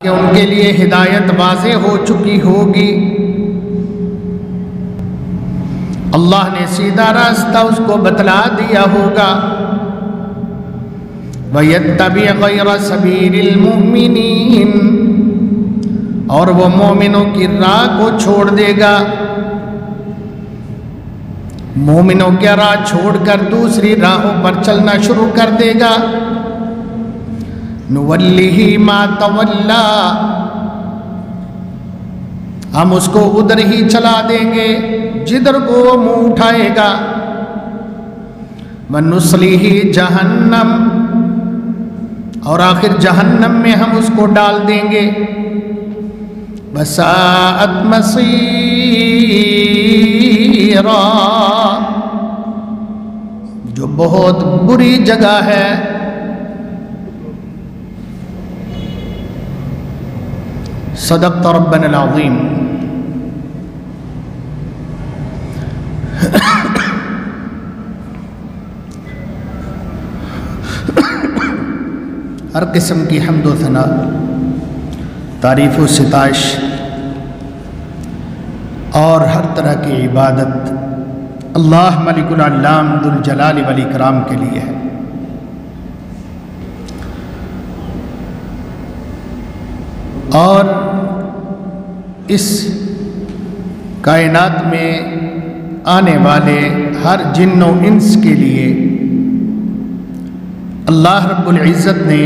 کہ ان کے لیے ہدایت واضح ہو چکی ہوگی۔ اللہ نے سیدھا راستہ اس کو بتلا دیا ہوگا۔ وَيَتَّبِعْ غَيْرَ سَبِيلِ الْمُؤْمِنِينَ، اور وہ مومنوں کی راہ کو چھوڑ دے گا، مومنوں کی راہ چھوڑ کر دوسری راہوں پر چلنا شروع کر دے گا۔ نُوَلِّهِ مَا تَوَلَّى، ہم اس کو ادھر ہی چلا دیں گے جدھر کو وہ منہ اٹھائے گا۔ وَنُصْلِهِ جَهَنَّمَ، اور آخر جہنم میں ہم اس کو ڈال دیں گے۔ وَسَاءَتْ مَصِيرًا، جو بہت بری جگہ ہے۔ صدقت ربنا العظیم۔ ہر قسم کی حمد و ثنا، تعریف و ستائش اور ہر طرح کی عبادت اللہ ملک العلام ذو الجلال والاکرام کے لیے ہے۔ اور اس کائنات میں آنے والے ہر جن و انس کے لیے اللہ رب العزت نے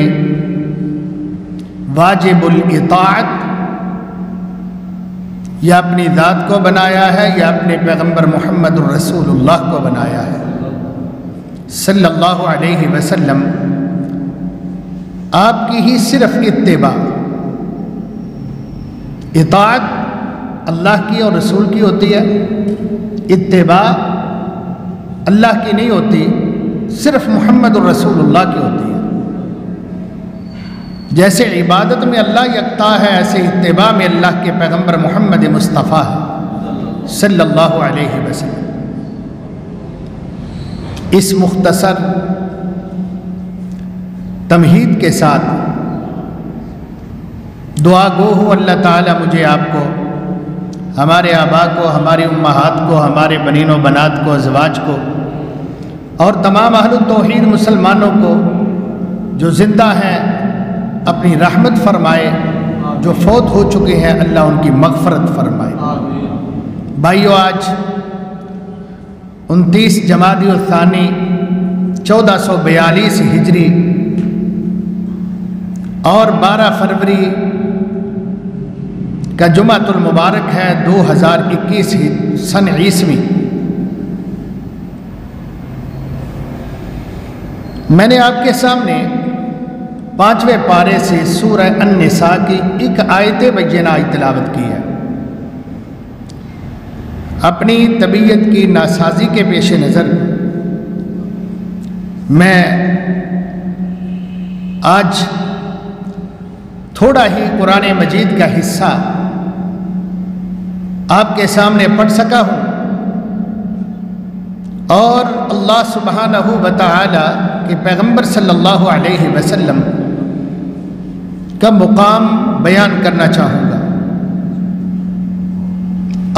واجب الاطاعت یا اپنی ذات کو بنایا ہے یا اپنے پیغمبر محمد الرسول اللہ کو بنایا ہے صلی اللہ علیہ وسلم۔ آپ کی ہی صرف اتباع، اطاعت اللہ کی اور رسول کی ہوتی ہے، اتباع اللہ کی نہیں ہوتی، صرف محمد الرسول اللہ کی ہوتی ہے۔ جیسے عبادت میں اللہ یکتا ہے، ایسے اتباع میں اللہ کے پیغمبر محمد مصطفیٰ ہے صلی اللہ علیہ وسلم۔ اس مختصر تمہید کے ساتھ دعا گو ہو اللہ تعالیٰ مجھے آپ کو، ہمارے آباء کو، ہماری امہات کو، ہمارے بنین و بنات کو، ازواج کو اور تمام اہل التوحید مسلمانوں کو جو زندہ ہیں اپنی رحمت فرمائے، جو فوت ہو چکے ہیں اللہ ان کی مغفرت فرمائے۔ بھائیو، آج 29 جمادی الثانی 1442 ہجری اور 12 فروری کا جمعۃ المبارک ہے 2021 سن عیسوی۔ میں نے آپ کے سامنے 5ویں پارے سے سورہ النساء کی ایک آیت بینہ تلاوت کی ہے۔ اپنی طبیعت کی ناسازی کے پیش نظر میں آج تھوڑا ہی قرآن مجید کا حصہ آپ کے سامنے پڑھ سکا ہوں اور اللہ سبحانہ و تعالی کے پیغمبر صلی اللہ علیہ وسلم کا مقام بیان کرنا چاہوں گا۔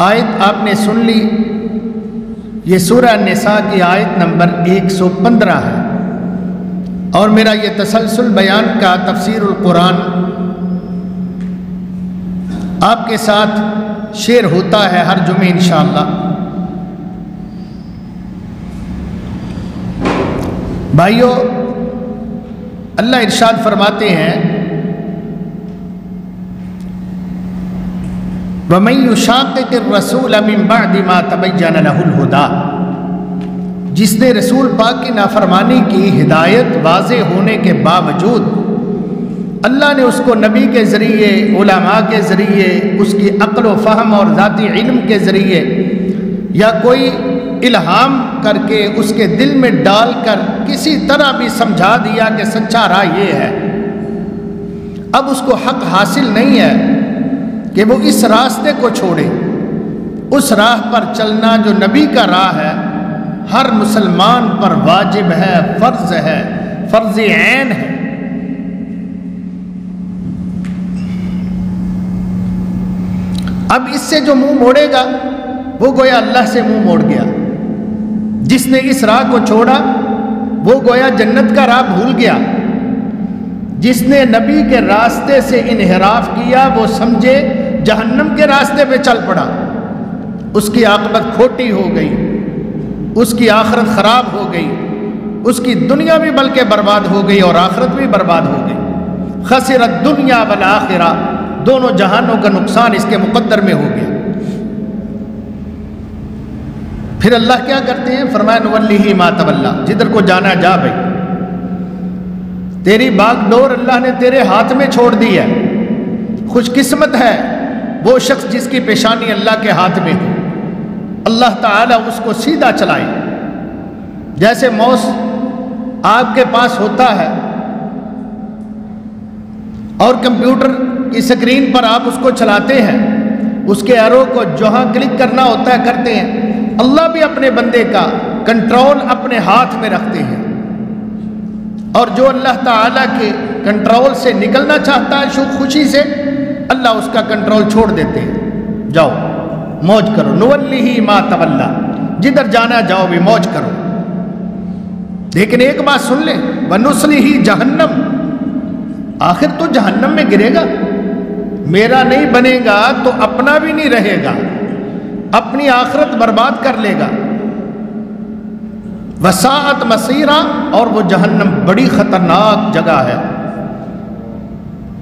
آیت آپ نے سن لی، یہ سورہ النساء کی آیت نمبر 115 ہے اور میرا یہ تسلسل بیان کا تفسیر القرآن آپ کے ساتھ شیئر ہوتا ہے ہر جمعے انشاءاللہ۔ بھائیو، اللہ ارشاد فرماتے ہیں وَمَن يُشَاقِقِ الرَّسُولَ مِن بَعْدِ مَا تَبَيَّنَ لَهُ الْهُدَىٰ، جس نے رسول پاک کی نافرمانی کی، ہدایت واضح ہونے کے باوجود اللہ نے اس کو نبی کے ذریعے، علماء کے ذریعے، اس کی عقل و فہم اور ذاتی علم کے ذریعے یا کوئی الہام کر کے اس کے دل میں ڈال کر کسی طرح بھی سمجھا دیا کہ سچا راہ یہ ہے، اب اس کو حق حاصل نہیں ہے کہ وہ اس راستے کو چھوڑے۔ اس راہ پر چلنا جو نبی کا راہ ہے ہر مسلمان پر واجب ہے، فرض ہے، فرض عین ہے۔ اب اس سے جو منہ موڑے گا وہ گویا اللہ سے منہ موڑ گیا. جس نے اس راہ کو چھوڑا وہ گویا جنت کا راہ بھول گیا. جس نے نبی کے راستے سے انحراف کیا وہ سمجھے جہنم کے راستے پہ چل پڑا. اس کی عاقبت کھوٹی ہو گئی، اس کی آخرت خراب ہو گئی، اس کی دنیا بھی بلکہ برباد ہو گئی اور آخرت بھی برباد ہو گئی. خسرت دنیا والآخرہ، دونوں جہانوں کا نقصان اس کے مقدر میں ہو گیا. پھر اللہ کیا کرتے ہیں؟ فرمایا نولیہ ما تولی، جدھر کو جانا جا بھائی، تیری باغ ڈور اللہ نے تیرے ہاتھ میں چھوڑ دی ہے. خوش قسمت ہے وہ شخص جس کی پیشانی اللہ کے ہاتھ میں ہو، اللہ تعالیٰ اس کو سیدھا چلائے. جیسے ماؤس آپ کے پاس ہوتا ہے اور کمپیوٹر کی سکرین پر آپ اس کو چلاتے ہیں، اس کے ایرو کو جہاں کلک کرنا ہوتا ہے کرتے ہیں. اللہ بھی اپنے بندے کا کنٹرول اپنے ہاتھ میں رکھتے ہیں، اور جو اللہ تعالیٰ کے کنٹرول سے نکلنا چاہتا ہے شوق خوشی سے، اللہ اس کا کنٹرول چھوڑ دیتے ہیں. جاؤ موج کرو، نولیہ ما تولی، جدھر جانا جاؤ بھی موج کرو. لیکن ایک بات سن لیں، ونصلہ جہنم، آخر تو جہنم میں گرے گا. میرا نہیں بنے گا تو اپنا بھی نہیں رہے گا، اپنی آخرت برباد کر لے گا. وساعت مصیرا، اور وہ جہنم بڑی خطرناک جگہ ہے.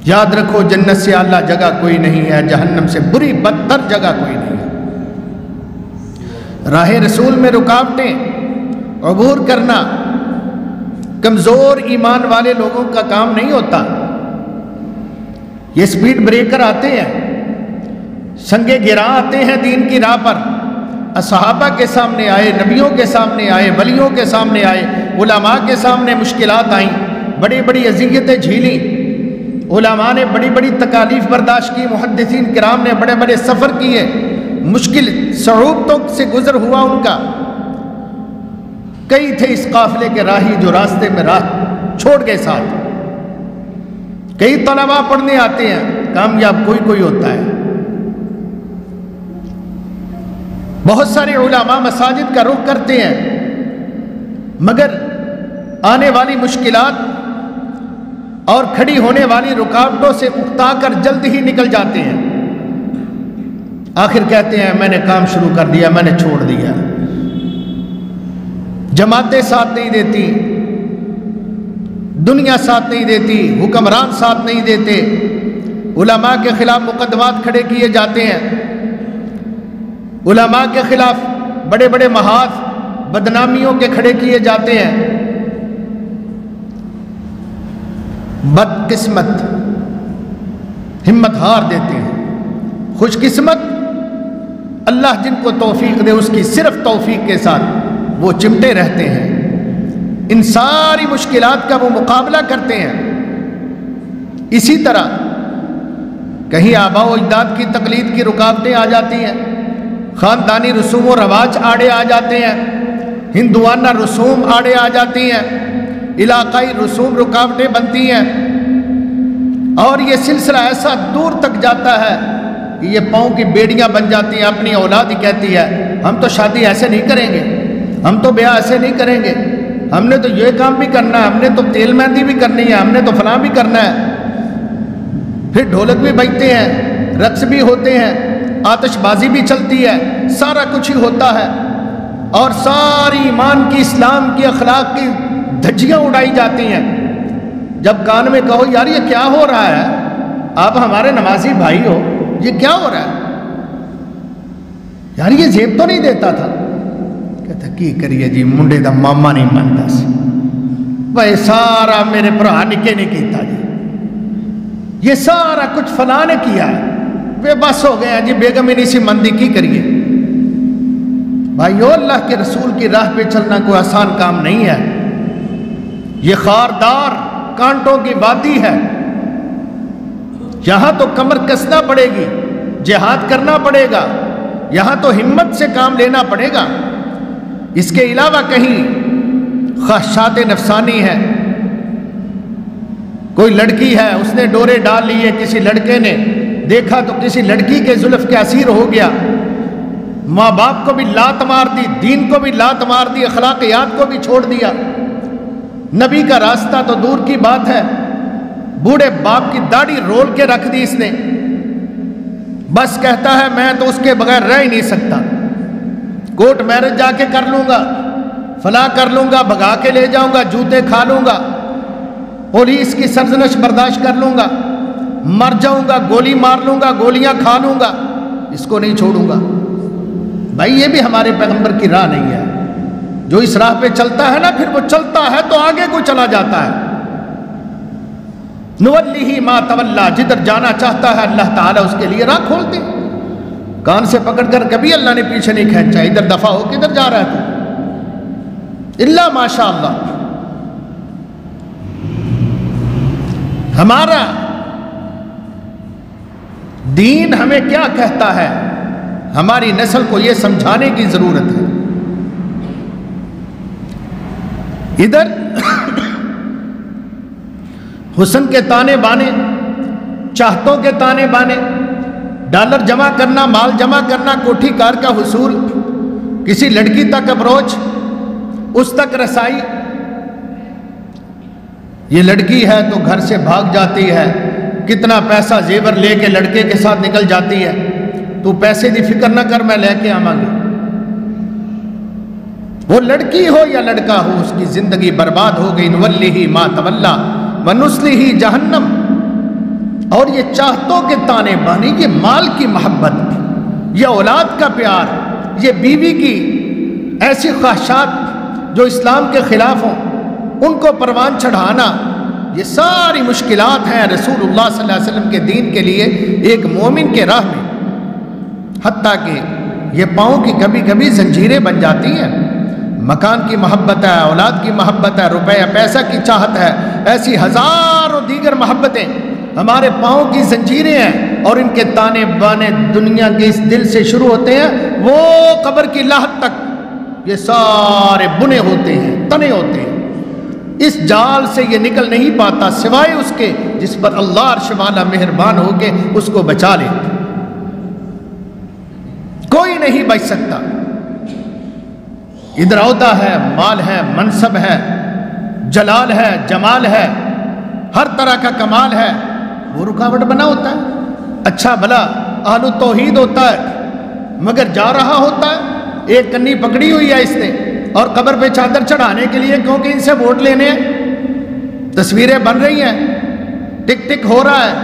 یاد رکھو جنت سے اعلیٰ جگہ کوئی نہیں ہے، جہنم سے بری بدتر جگہ کوئی نہیں ہے. راہ رسول میں رکاوٹیں عبور کرنا کمزور ایمان والے لوگوں کا کام نہیں ہوتا. یہ سپیڈ بریکر آتے ہیں، سنگے گراں آتے ہیں دین کی راہ پر. صحابہ کے سامنے آئے، نبیوں کے سامنے آئے، ولیوں کے سامنے آئے، علماء کے سامنے مشکلات آئیں، بڑی بڑی اذیتیں جھیلیں. علماء نے بڑی بڑی تکالیف برداشت کی، محدثین کرام نے بڑے بڑے سفر کیے، مشکل صعوبتوں سے گزر ہوا ان کا. کئی تھے اس قافلے کے راہی جو راستے میں راہ چھوڑ گئے ساتھ. کئی طلباء پڑھنے آتے ہیں، کامیاب کوئی ہوتا ہے. بہت سارے علماء مساجد کا رخ کرتے ہیں، مگر آنے والی مشکلات اور کھڑی ہونے والی رکاوٹوں سے اکتا کر جلد ہی نکل جاتے ہیں. آخر کہتے ہیں میں نے کام شروع کر دیا، میں نے چھوڑ دیا. جماعتیں ساتھ نہیں دیتی، دنیا ساتھ نہیں دیتی، حکمران ساتھ نہیں دیتے، علماء کے خلاف مقدمات کھڑے کیے جاتے ہیں، علماء کے خلاف بڑے بڑے محاذ بدنامیوں کے کھڑے کیے جاتے ہیں. بدقسمت ہمت ہار دیتے ہیں. خوش قسمت اللہ جن کو توفیق دے اس کی صرف توفیق کے ساتھ وہ چمٹے رہتے ہیں، ان ساری مشکلات کا وہ مقابلہ کرتے ہیں. اسی طرح کہیں آباء و اجداد کی تقلید کی رکاوٹیں آ جاتی ہیں، خاندانی رسوم و رواج آڑے آ جاتے ہیں، ہندوانہ رسوم آڑے آ جاتی ہیں، علاقائی رسوم رکاوٹیں بنتی ہیں، اور یہ سلسلہ ایسا دور تک جاتا ہے کہ یہ پاؤں کی بیڑیاں بن جاتی ہیں. اپنی اولاد ہی کہتی ہے ہم تو شادی ایسے نہیں کریں گے، ہم تو بیاہ ایسے نہیں کریں گے، ہم نے تو یہ کام بھی کرنا ہے، ہم نے تو تیل مہندی بھی کرنی ہے، ہم نے تو فلاں بھی کرنا ہے. پھر ڈھولک بھی بجتے ہیں، رقص بھی ہوتے ہیں، آتش بازی بھی چلتی ہے، سارا کچھ ہی ہوتا ہے، اور ساری ایمان کی اسلام کی اخلاق کی دھجیاں اڑائی جاتی ہیں. جب کان میں کہو یار یہ کیا ہو رہا ہے، آپ ہمارے نمازی بھائی ہو، یہ کیا ہو رہا ہے یار، یہ زیب تو نہیں دیتا تھا. کہتا کی کریے جی منڈے دا ماما نہیں منتا سی، بھائی سارا میرے برا نکے نے کیتا جی، یہ سارا کچھ فلاں نے کیا ہے، وہ بس ہو گئے ہیں جی بیگم ہی نہیں سی مندی کی کریے. بھائیو اللہ کے رسول کی راہ پہ چلنا کوئی آسان کام نہیں ہے. یہ خاردار کانٹوں کی وادی ہے، یہاں تو کمر کسنا پڑے گی، جہاد کرنا پڑے گا، یہاں تو ہمت سے کام لینا پڑے گا. اس کے علاوہ کہیں خواہشات نفسانی ہے. کوئی لڑکی ہے، اس نے ڈورے ڈال لیے کسی لڑکے نے، دیکھا تو کسی لڑکی کے زلف کے اسیر ہو گیا، ماں باپ کو بھی لات مار دی، دین کو بھی لات مار دی، اخلاقیات کو بھی چھوڑ دیا، نبی کا راستہ تو دور کی بات ہے، بوڑھے باپ کی داڑھی رول کے رکھ دی اس نے، بس کہتا ہے میں تو اس کے بغیر رہ ہی نہیں سکتا، کورٹ میرج جا کے کر لوں گا، فلاں کر لوں گا، بھگا کے لے جاؤں گا، جوتے کھا لوں گا، پولیس کی سرزنش برداشت کر لوں گا، مر جاؤں گا، گولی مار لوں گا، گولیاں کھا لوں گا، اس کو نہیں چھوڑوں گا۔ بھائی یہ بھی ہمارے پیغمبر کی راہ نہیں ہے، جو اس راہ پہ چلتا ہے نا پھر وہ چلتا ہے تو آگے کو چلا جاتا ہے۔ نولیہ ما تولا، جدھر جانا چاہتا ہے اللہ تعالیٰ اس کے لیے راہ کھولتے، کان سے پکڑ کر کبھی اللہ نے پیچھے نہیں کھینچا، ادھر دفع ہو کدھر جا رہا ہے تو اللہ ماشاء اللہ۔ ہمارا دین ہمیں کیا کہتا ہے، ہماری نسل کو یہ سمجھانے کی ضرورت ہے۔ ادھر حسن کے تانے بانے، چاہتوں کے تانے بانے، ڈالر جمع کرنا، مال جمع کرنا، کوٹھی کار کا حصول، کسی لڑکی تک اپروچ، اس تک رسائی، یہ لڑکی ہے تو گھر سے بھاگ جاتی ہے، کتنا پیسہ زیور لے کے لڑکے کے ساتھ نکل جاتی ہے، تو پیسے دی فکر نہ کر میں لے کے آواں گی۔ وہ لڑکی ہو یا لڑکا ہو اس کی زندگی برباد ہو گئی۔ نولیہ ما تولا ونصلہ جہنم۔ اور یہ چاہتوں کے تانے بانے، یہ مال کی محبت، یہ اولاد کا پیار، یہ بیوی کی ایسی خواہشات جو اسلام کے خلاف ہوں ان کو پروان چڑھانا، یہ ساری مشکلات ہیں رسول اللہ صلی اللہ علیہ وسلم کے دین کے لیے ایک مومن کے راہ میں، حتیٰ کہ یہ پاؤں کی کبھی کبھی زنجیریں بن جاتی ہیں۔ مکان کی محبت ہے، اولاد کی محبت ہے، روپیہ پیسہ کی چاہت ہے، ایسی ہزاروں دیگر محبتیں ہمارے پاؤں کی زنجیریں ہیں، اور ان کے تانے بانے دنیا کے اس دل سے شروع ہوتے ہیں، وہ قبر کی لاحت تک یہ سارے بنے ہوتے ہیں، تنے ہوتے ہیں۔ اس جال سے یہ نکل نہیں پاتا سوائے اس کے جس پر اللہ عرش والا مہربان ہو کے اس کو بچا لے، کوئی نہیں بچ سکتا۔ ادھر عہدہ ہے، مال ہے، منصب ہے، جلال ہے، جمال ہے، ہر طرح کا کمال ہے، وہ رکاوٹ بنا ہوتا ہے۔ اچھا بھلا اہل توحید ہوتا ہے مگر جا رہا ہوتا ہے، ایک کنی پکڑی ہوئی ہے اس نے، اور قبر پہ چادر چڑھانے کے لیے کیونکہ ان سے ووٹ لینے ہیں، تصویریں بن رہی ہیں، ٹک ٹک ہو رہا ہے،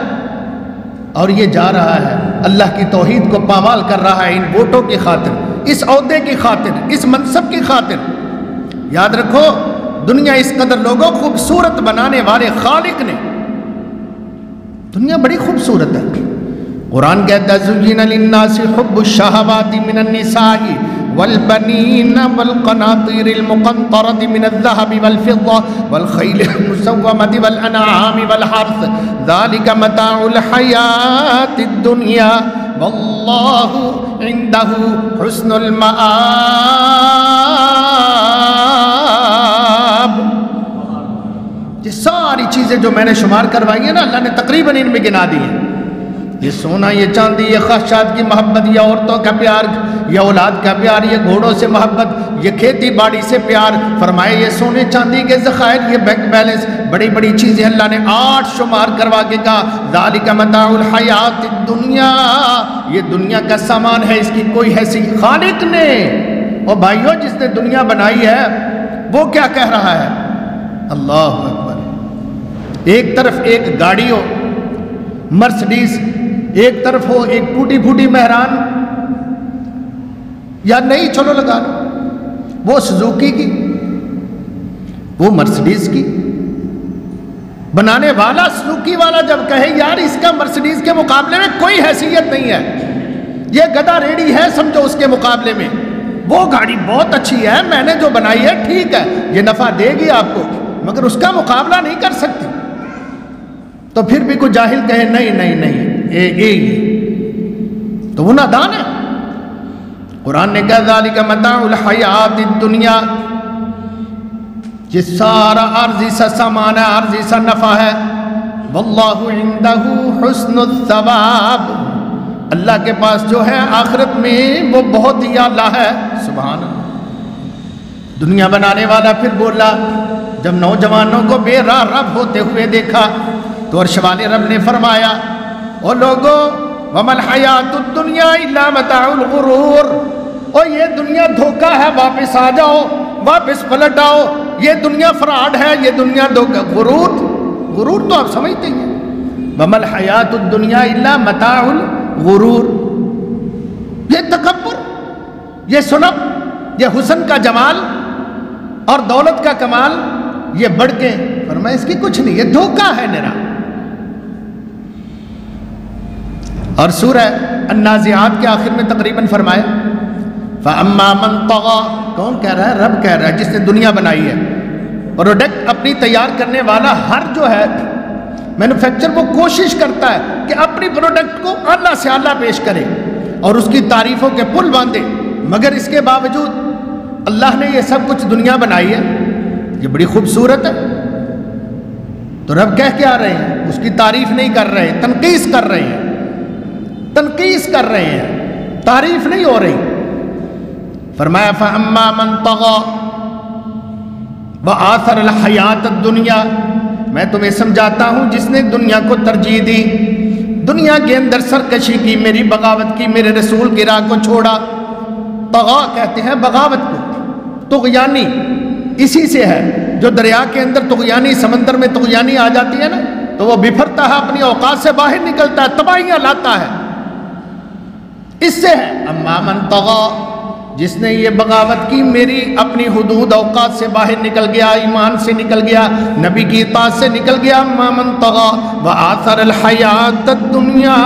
اور یہ جا رہا ہے اللہ کی توحید کو پامال کر رہا ہے ان ووٹوں کی خاطر، اس عہدے کی خاطر، اس منصب کی خاطر۔ یاد رکھو دنیا اس قدر لوگوں کو خوبصورت بنانے والے خالق نے، دنیا بڑی خوبصورت ہے۔ قرآن کہتا ہے زُيِّنَ لِلنَّاسِ حُبُّ الشَّهَوَاتِ مِنَ النِّسَاءِ وَالْبَنِينَ وَالْقَنَاطِيرِ الْمُقَنطَرَةِ مِنَ الذَّهَبِ وَالْفِضَّةِ وَالْخَيْلِ الْمُسَوَّمَةِ وَالْأَنْعَامِ وَالْحَرْثِ ذَلِكَ مَتَاعُ الْحَيَاةِ الدُّنْيَا وَاللَّهُ عِندَهُ حُسْنُ الْمَآبِ۔ یہ ساری چیزیں جو میں نے شمار کروائی ہیں نا، اللہ نے تقریباً ان میں گنا دی ہیں۔ یہ سونا، یہ چاندی، یہ خواہشات کی محبت، یہ عورتوں کا پیار، یہ اولاد کا پیار، یہ گھوڑوں سے محبت، یہ کھیتی باڑی سے پیار، فرمائے یہ سونے چاندی کے ذخائر، یہ بینک بیلنس، بڑی بڑی چیزیں اللہ نے 8 شمار کروا کے کہا ذالک متاع الحیات الدنیا، یہ دنیا کا سامان ہے، اس کی کوئی حیثیت خالق نے۔ اور بھائیو جس نے دنیا بنائی ہے وہ کیا کہہ رہا ہے؟ اللہ اکبر۔ ایک طرف ایک گاڑی ہو مرسڈیز، ایک طرف ہو ایک ٹوٹی پھوٹی مہران یا نئی چلو لگا لو، وہ سزوکی کی، وہ مرسڈیز کی۔ بنانے والا سزوکی والا جب کہے یار اس کا مرسڈیز کے مقابلے میں کوئی حیثیت نہیں ہے، یہ گدھا ریڈی ہے سمجھو اس کے مقابلے میں، وہ گاڑی بہت اچھی ہے، میں نے جو بنائی ہے ٹھیک ہے، یہ نفع دے گی آپ کو مگر اس کا مقابلہ نہیں کر سکتی۔ تو پھر بھی کوئی جاہل کہے نہیں نہیں نہیں تو وہ نادان ہے۔ قرآن نے کہا ذالک متاع الحیات الدنیا، یہ سارا عارضی سا سامان ہے، عارضی سا نفع ہے، واللہ عندہ حسن الثواب، اللہ کے پاس جو ہے آخرت میں وہ بہت ہی اعلیٰ ہے۔ سبحان اللہ۔ دنیا بنانے والا پھر بولا، جب نوجوانوں کو بے راہ رب ہوتے ہوئے دیکھا تو عرش والے رب نے فرمایا، او لوگو وَمَا الْحَيَاةُ الدُّنْيَا إِلَّا مَتَاعُ الْغُرُورِ، او یہ دنیا دھوکہ ہے، واپس آ جاؤ، واپس پلٹ آؤ، یہ دنیا فراڈ ہے، یہ دنیا دھوکہ۔ غرور تو آپ سمجھتے ہیں، وَمَا الْحَيَاةُ الدُّنْيَا إِلَّا مَتَاعُ الْغُرُورِ، یہ تکبر، یہ سنب، یہ حسن کا جمال اور دولت کا کمال، یہ بڑھ کے فرمایا اس کی کچھ نہیں، یہ دھوکہ ہے نرا۔ اور سورہ النازعات کے آخر میں تقریباً فرمایا فَأَمَّا مَنْ طَغَى، کون کہہ رہا ہے؟ رب کہہ رہا ہے، جس نے دنیا بنائی ہے۔ پروڈکٹ اپنی تیار کرنے والا ہر جو ہے مینوفیکچر، وہ کوشش کرتا ہے کہ اپنی پروڈکٹ کو اعلیٰ سے اعلیٰ پیش کرے اور اس کی تعریفوں کے پل باندھے، مگر اس کے باوجود اللہ نے یہ سب کچھ دنیا بنائی ہے، یہ بڑی خوبصورت ہے، تو رب کہہ کے آ رہے ہیں، اس کی تعریف نہیں کر رہے، تنقیص کر رہے ہیں، تنقیص کر رہے ہیں، تعریف نہیں ہو رہی۔ فرمایا فَأَمَّا مَنْ طَغَى وَآثَرَ الْحَيَاةَ الدُّنْيَا، میں تمہیں سمجھاتا ہوں جس نے دنیا کو ترجیح دی، دنیا کے اندر سرکشی کی، میری بغاوت کی، میرے رسول کی راہ کو چھوڑا۔ طغا کہتے ہیں بغاوت کو، طغیانی اسی سے ہے، جو دریا کے اندر طغیانی، سمندر میں طغیانی آ جاتی ہے نا، تو وہ بفرتا ہے، اپنی اوقات سے باہر نکلتا ہے، تباہیاں لاتا ہے، اس سے ہے۔ اما من طغا، جس نے یہ بغاوت کی، میری اپنی حدود اوقات سے باہر نکل گیا، ایمان سے نکل گیا، نبی کی اطاعت سے نکل گیا۔ اما من طغا وآثر الحیات الدنیا،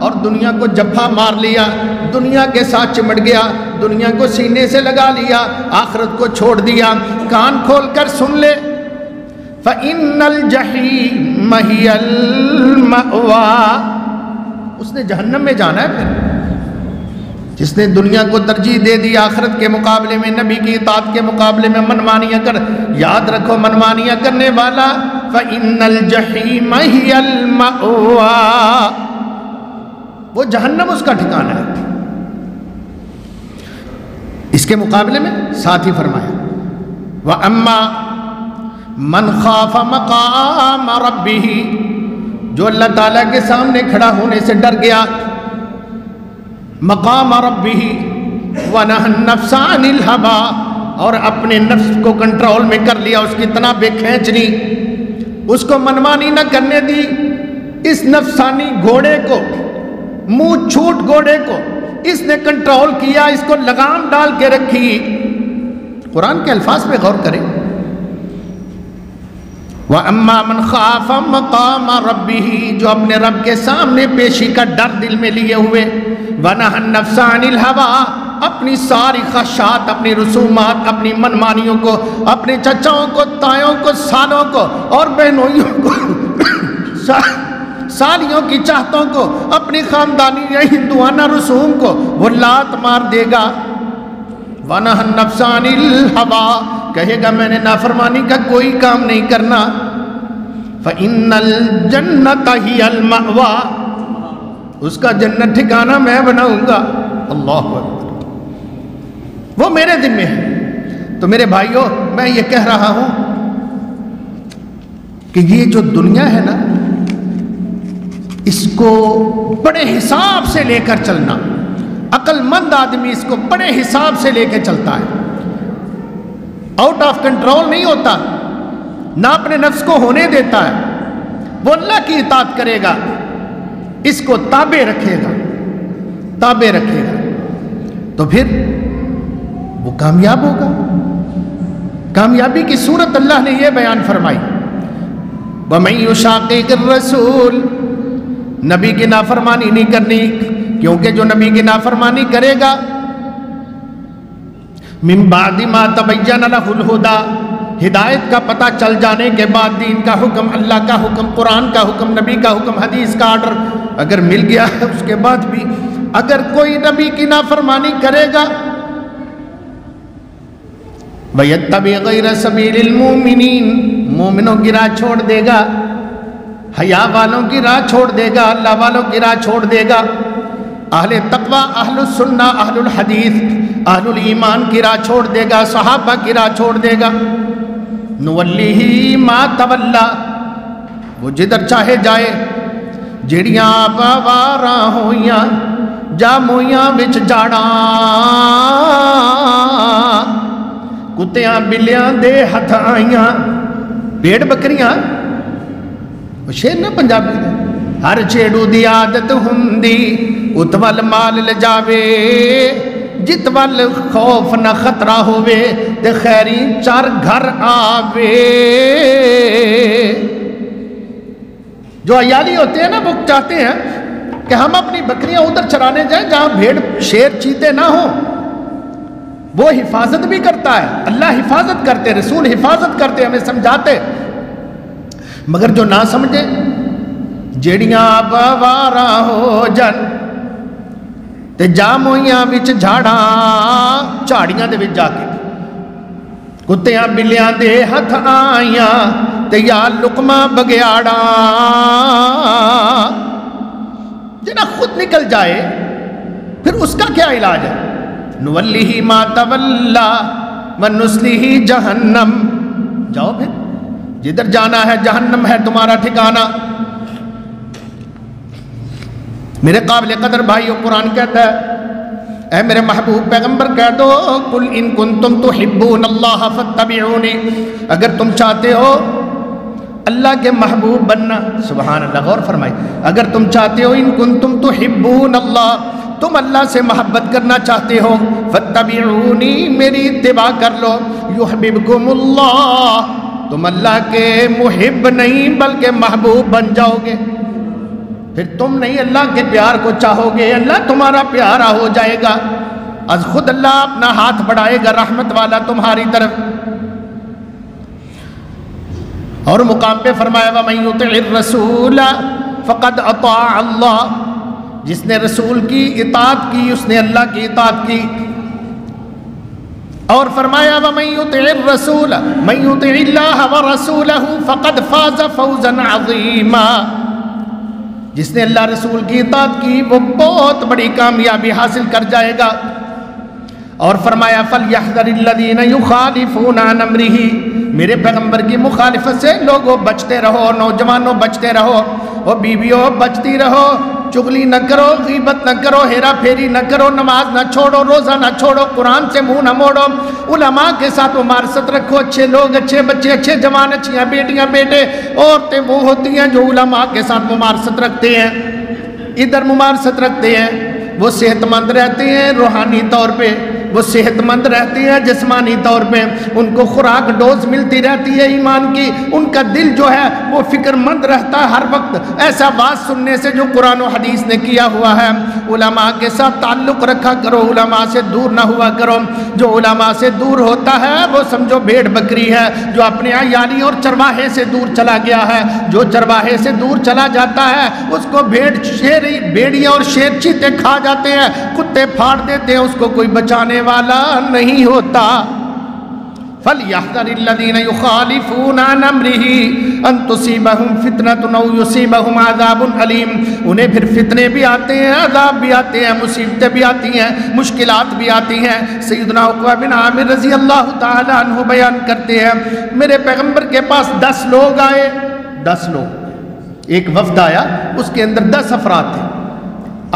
اور دنیا کو جبھا مار لیا، دنیا کے ساتھ چمٹ گیا، دنیا کو سینے سے لگا لیا، آخرت کو چھوڑ دیا۔ کان کھول کر سن لے، فَإِنَّ الْجَحِيمَ هِيَ الْمَأْوَىٰ، اس نے جہنم میں جانا ہے۔ پھر جس نے دنیا کو ترجیح دے دی آخرت کے مقابلے میں، نبی کی اطاعت کے مقابلے میں منمانیاں کر، یاد رکھو منمانیاں کرنے والا فَإِنَّ الْجَحِيمَ هِيَ الْمَأْوَىٰ، وہ جہنم اس کا ٹھکانہ ہے۔ اس کے مقابلے میں ساتھ ہی فرمایا وَأَمَّا مَنْ خَافَ مَقَامَ رَبِّهِ، جو اللہ تعالیٰ کے سامنے کھڑا ہونے سے ڈر گیا، مقام ربہ ونہى النفس عن الہوى، اور اپنے نفس کو کنٹرول میں کر لیا، اس کی تناب کھینچ لی، اس کو منمانی نہ کرنے دی، اس نفسانی گھوڑے کو، منہ چھوٹ گھوڑے کو اس نے کنٹرول کیا، اس کو لگام ڈال کے رکھی۔ قرآن کے الفاظ پہ غور کریں، وَأَمَّا مَنْ خَافَ مَقَامَ رَبِّهِ، جو اپنے رب کے سامنے پیشی کا ڈر دل میں لیے ہوئے، وَنَهَى النَّفْسَ عَنِ الْهَوَىٰ، اپنی ساری خواہشات، اپنی رسومات، اپنی منمانیوں کو، اپنے چچاؤں کو، تایوں کو، سالوں کو اور بہنوئیوں کو، سالیوں کی چاہتوں کو، اپنی خاندانی یا ہندوانہ رسوم کو وہ لات مار دے گا۔ وَنَهَى النَّفْسَ عَنِ الْهَوَىٰ، کہے گا میں نے نافرمانی کا کوئی کام نہیں کرنا۔ فَإِنَّ الْجَنَّةَ هِيَ الْمَأْوَىٰ، اس کا جنت ٹھکانہ میں بناؤں گا۔ اللہ اکبر، وہ میرے ذمہ ہے۔ تو میرے بھائیوں، میں یہ کہہ رہا ہوں کہ یہ جو دنیا ہے نا، اس کو بڑے حساب سے لے کر چلنا، عقل مند آدمی اس کو بڑے حساب سے لے کے چلتا ہے، آؤٹ آف کنٹرول نہیں ہوتا، نہ اپنے نفس کو ہونے دیتا ہے، وہ اللہ کی اطاعت کرے گا، اس کو تابع رکھے گا، تابع رکھے گا، تو پھر وہ کامیاب ہوگا۔ کامیابی کی صورت اللہ نے یہ بیان فرمائی، وَمَن يُشَاقِقِ الرَّسُولِ، نبی کی نافرمانی نہیں کرنی، کیونکہ جو نبی کی نافرمانی کرے گا، من بعد ما تبین لہ الہدی، ہدایت کا پتہ چل جانے کے بعد، دین کا حکم، اللہ کا حکم، قرآن کا حکم، نبی کا حکم، حدیث کا آرڈر اگر مل گیا ہے، اس کے بعد بھی اگر کوئی نبی کی نافرمانی کرے گا، وَيَتَّبِعْ غَيْرَ سَبِيلِ الْمُؤْمِنِينَ، مومنوں کی راہ چھوڑ دے گا، حیا والوں کی راہ چھوڑ دے گا، اللہ والوں کی راہ چھوڑ دے گا، اہل تقوی، اہل السنہ، اہل الحدیث، اہل الایمان کی راہ چھوڑ دے گا، صحابہ کی راہ چھوڑ دے گا، نولیہ ما تولا، وہ جدھر چاہے جائے، جڑیاں آپ آوارا ہویاں جا مویاں وچ جاڑاں، کتیاں بلیاں دے ہتھ آئیاں، بھیڑ بکریاں، وہ شیر نہ پنجابی دے، ہر چھیڑو دی عادت ہندی اتوال مال لجاوے، جت وال خوف نہ خطرہ ہوئے تے خیری چار گھر آوے۔ جو عیالی ہوتے ہیں نا وہ چاہتے ہیں کہ ہم اپنی بکریاں ادھر چرانے جائیں جہاں بھیڑ شیر چیتے نہ ہوں، وہ حفاظت بھی کرتا ہے، اللہ حفاظت کرتے، رسول حفاظت کرتے، ہمیں سمجھاتے، مگر جو نہ سمجھے جیڑیاں بوارا ہو جن تے جا مویاں وچ جھاڑاں، جھاڑیاں دے وچ جا کے کتیاں بلیاں دے ہتھ آئیاں تے یا لقمہ بگیاڑاں، جنہ خود نکل جائے پھر اس کا کیا علاج ہے؟ نولیہ ما تولا ونسلیہ جہنم، جاؤ پھر جدھر جانا ہے جہنم ہے تمہارا ٹھکانہ۔ میرے قابل قدر بھائیو، قرآن کہتا ہے اے میرے محبوب پیغمبر کہہ دو قل ان کنتم تحبون اللہ فاتبعونی، اگر تم چاہتے ہو اللہ کے محبوب بننا، سبحان اللہ، غور فرمائی، اگر تم چاہتے ہو ان کنتم تحبون اللہ، تم اللہ سے محبت کرنا چاہتے ہو، فاتبعونی، میری اتباع کر لو، یحببکم اللہ، تم اللہ کے محب نہیں بلکہ محبوب بن جاؤ گے، پھر تم نہیں اللہ کے پیار کو چاہو گے، اللہ تمہارا پیارا ہو جائے گا، از خود اللہ اپنا ہاتھ بڑھائے گا رحمت والا تمہاری طرف۔ اور مقام پہ فرمایا وَمَن يُطِعِ الرَّسُولَ فَقَدْ أَطَاعَ اللَّهَ، جس نے رسول کی اطاعت کی اس نے اللہ کی اطاعت کی۔ اور فرمایا وَمَن يُطِعِ الرَّسُولَ مَن يُطِعِ اللَّهَ وَرَسُولَهُ فَقَدْ فَازَ فَوْزًا عَظِيمًا، جس نے اللہ رسول کی اطاعت کی وہ بہت بڑی کامیابی حاصل کر جائے گا۔ اور فرمایا فَلْيَحْذَرِ الَّذِينَ يُخَالِفُونَ عَنْ أَمْرِهِ، میرے پیغمبر کی مخالفت سے لوگوں بچتے رہو، نوجوانوں بچتے رہو، اور بیویوں بچتی رہو، چغلی نہ کرو، غیبت نہ کرو، ہیرا پھیری نہ کرو، نماز نہ چھوڑو، روزہ نہ چھوڑو، قرآن سے منہ نہ موڑو، علماء کے ساتھ ممارست رکھو، اچھے لوگ، اچھے بچے، اچھے جوان، اچھیاں بیٹیاں بیٹے، عورتیں وہ ہوتی ہیں جو علماء کے ساتھ ممارست رکھتے ہیں، ادھر ممارست رکھتے ہیں، وہ صحت مند رہتے ہیں روحانی طور پہ، وہ صحت مند رہتے ہیں جسمانی طور پہ، ان کو خوراک ڈوز ملتی رہتی ہے ایمان کی، ان کا دل جو ہے وہ فکر مند رہتا ہے ہر وقت ایسا بات سننے سے جو قرآن و حدیث نے کیا ہوا ہے۔ علماء کے ساتھ تعلق رکھا کرو، علماء سے دور نہ ہوا کرو، جو علماء سے دور ہوتا ہے وہ سمجھو بھیڑ بکری ہے، جو اپنے عیالی اور چرواہے سے دور چلا گیا ہے، جو چرواہے سے دور چلا جاتا ہے اس کو بھیڑیاں اور شیر چیتے کھا جاتے ہیں، کتے پھاڑ دیتے ہیں، اس کو کوئی بچانے والا نہیں ہوتا۔ فَلْيَحْذَرِ الَّذِينَ يُخَالِفُونَ عَنْ أَمْرِهِ أَن تُصِيبَهُمْ فِتْنَةٌ أَوْ يُصِيبَهُمْ عَذَابٌ أَلِيمٌ، انہیں پھر فتنے بھی آتے ہیں، عذاب بھی آتے ہیں، مصیبتیں بھی آتی ہیں، مشکلات بھی آتی ہیں۔ سیدنا عقبہ بن عامر رضی اللہ تعالی عنہ بیان کرتے ہیں میرے پیغمبر کے پاس 10 لوگ آئے، 10 لوگ، ایک وفد آیا اس کے اندر 10 افراد تھے،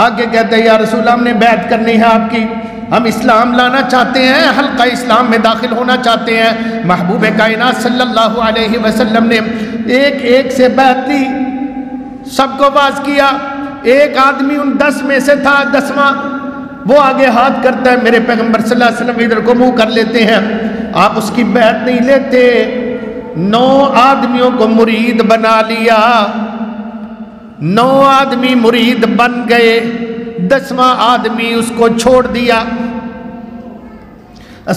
آگے کہتے ہیں یا رسول اللہ ہم نے بیعت کرنی ہے آپ کی، ہم اسلام لانا چاہتے ہیں، حلقہ اسلام میں داخل ہونا چاہتے ہیں۔ محبوب کائنات صلی اللہ علیہ وسلم نے ایک ایک سے بیعت لی، سب کو باز کیا، ایک آدمی ان 10 میں سے تھا 10واں، وہ آگے ہاتھ کرتا ہے، میرے پیغمبر صلی اللہ علیہ وسلم ادھر کو منہ کر لیتے ہیں، آپ اس کی بیعت نہیں لیتے، 9 آدمیوں کو مرید بنا لیا، 9 آدمی مرید بن گئے، 10واں آدمی اس کو چھوڑ دیا۔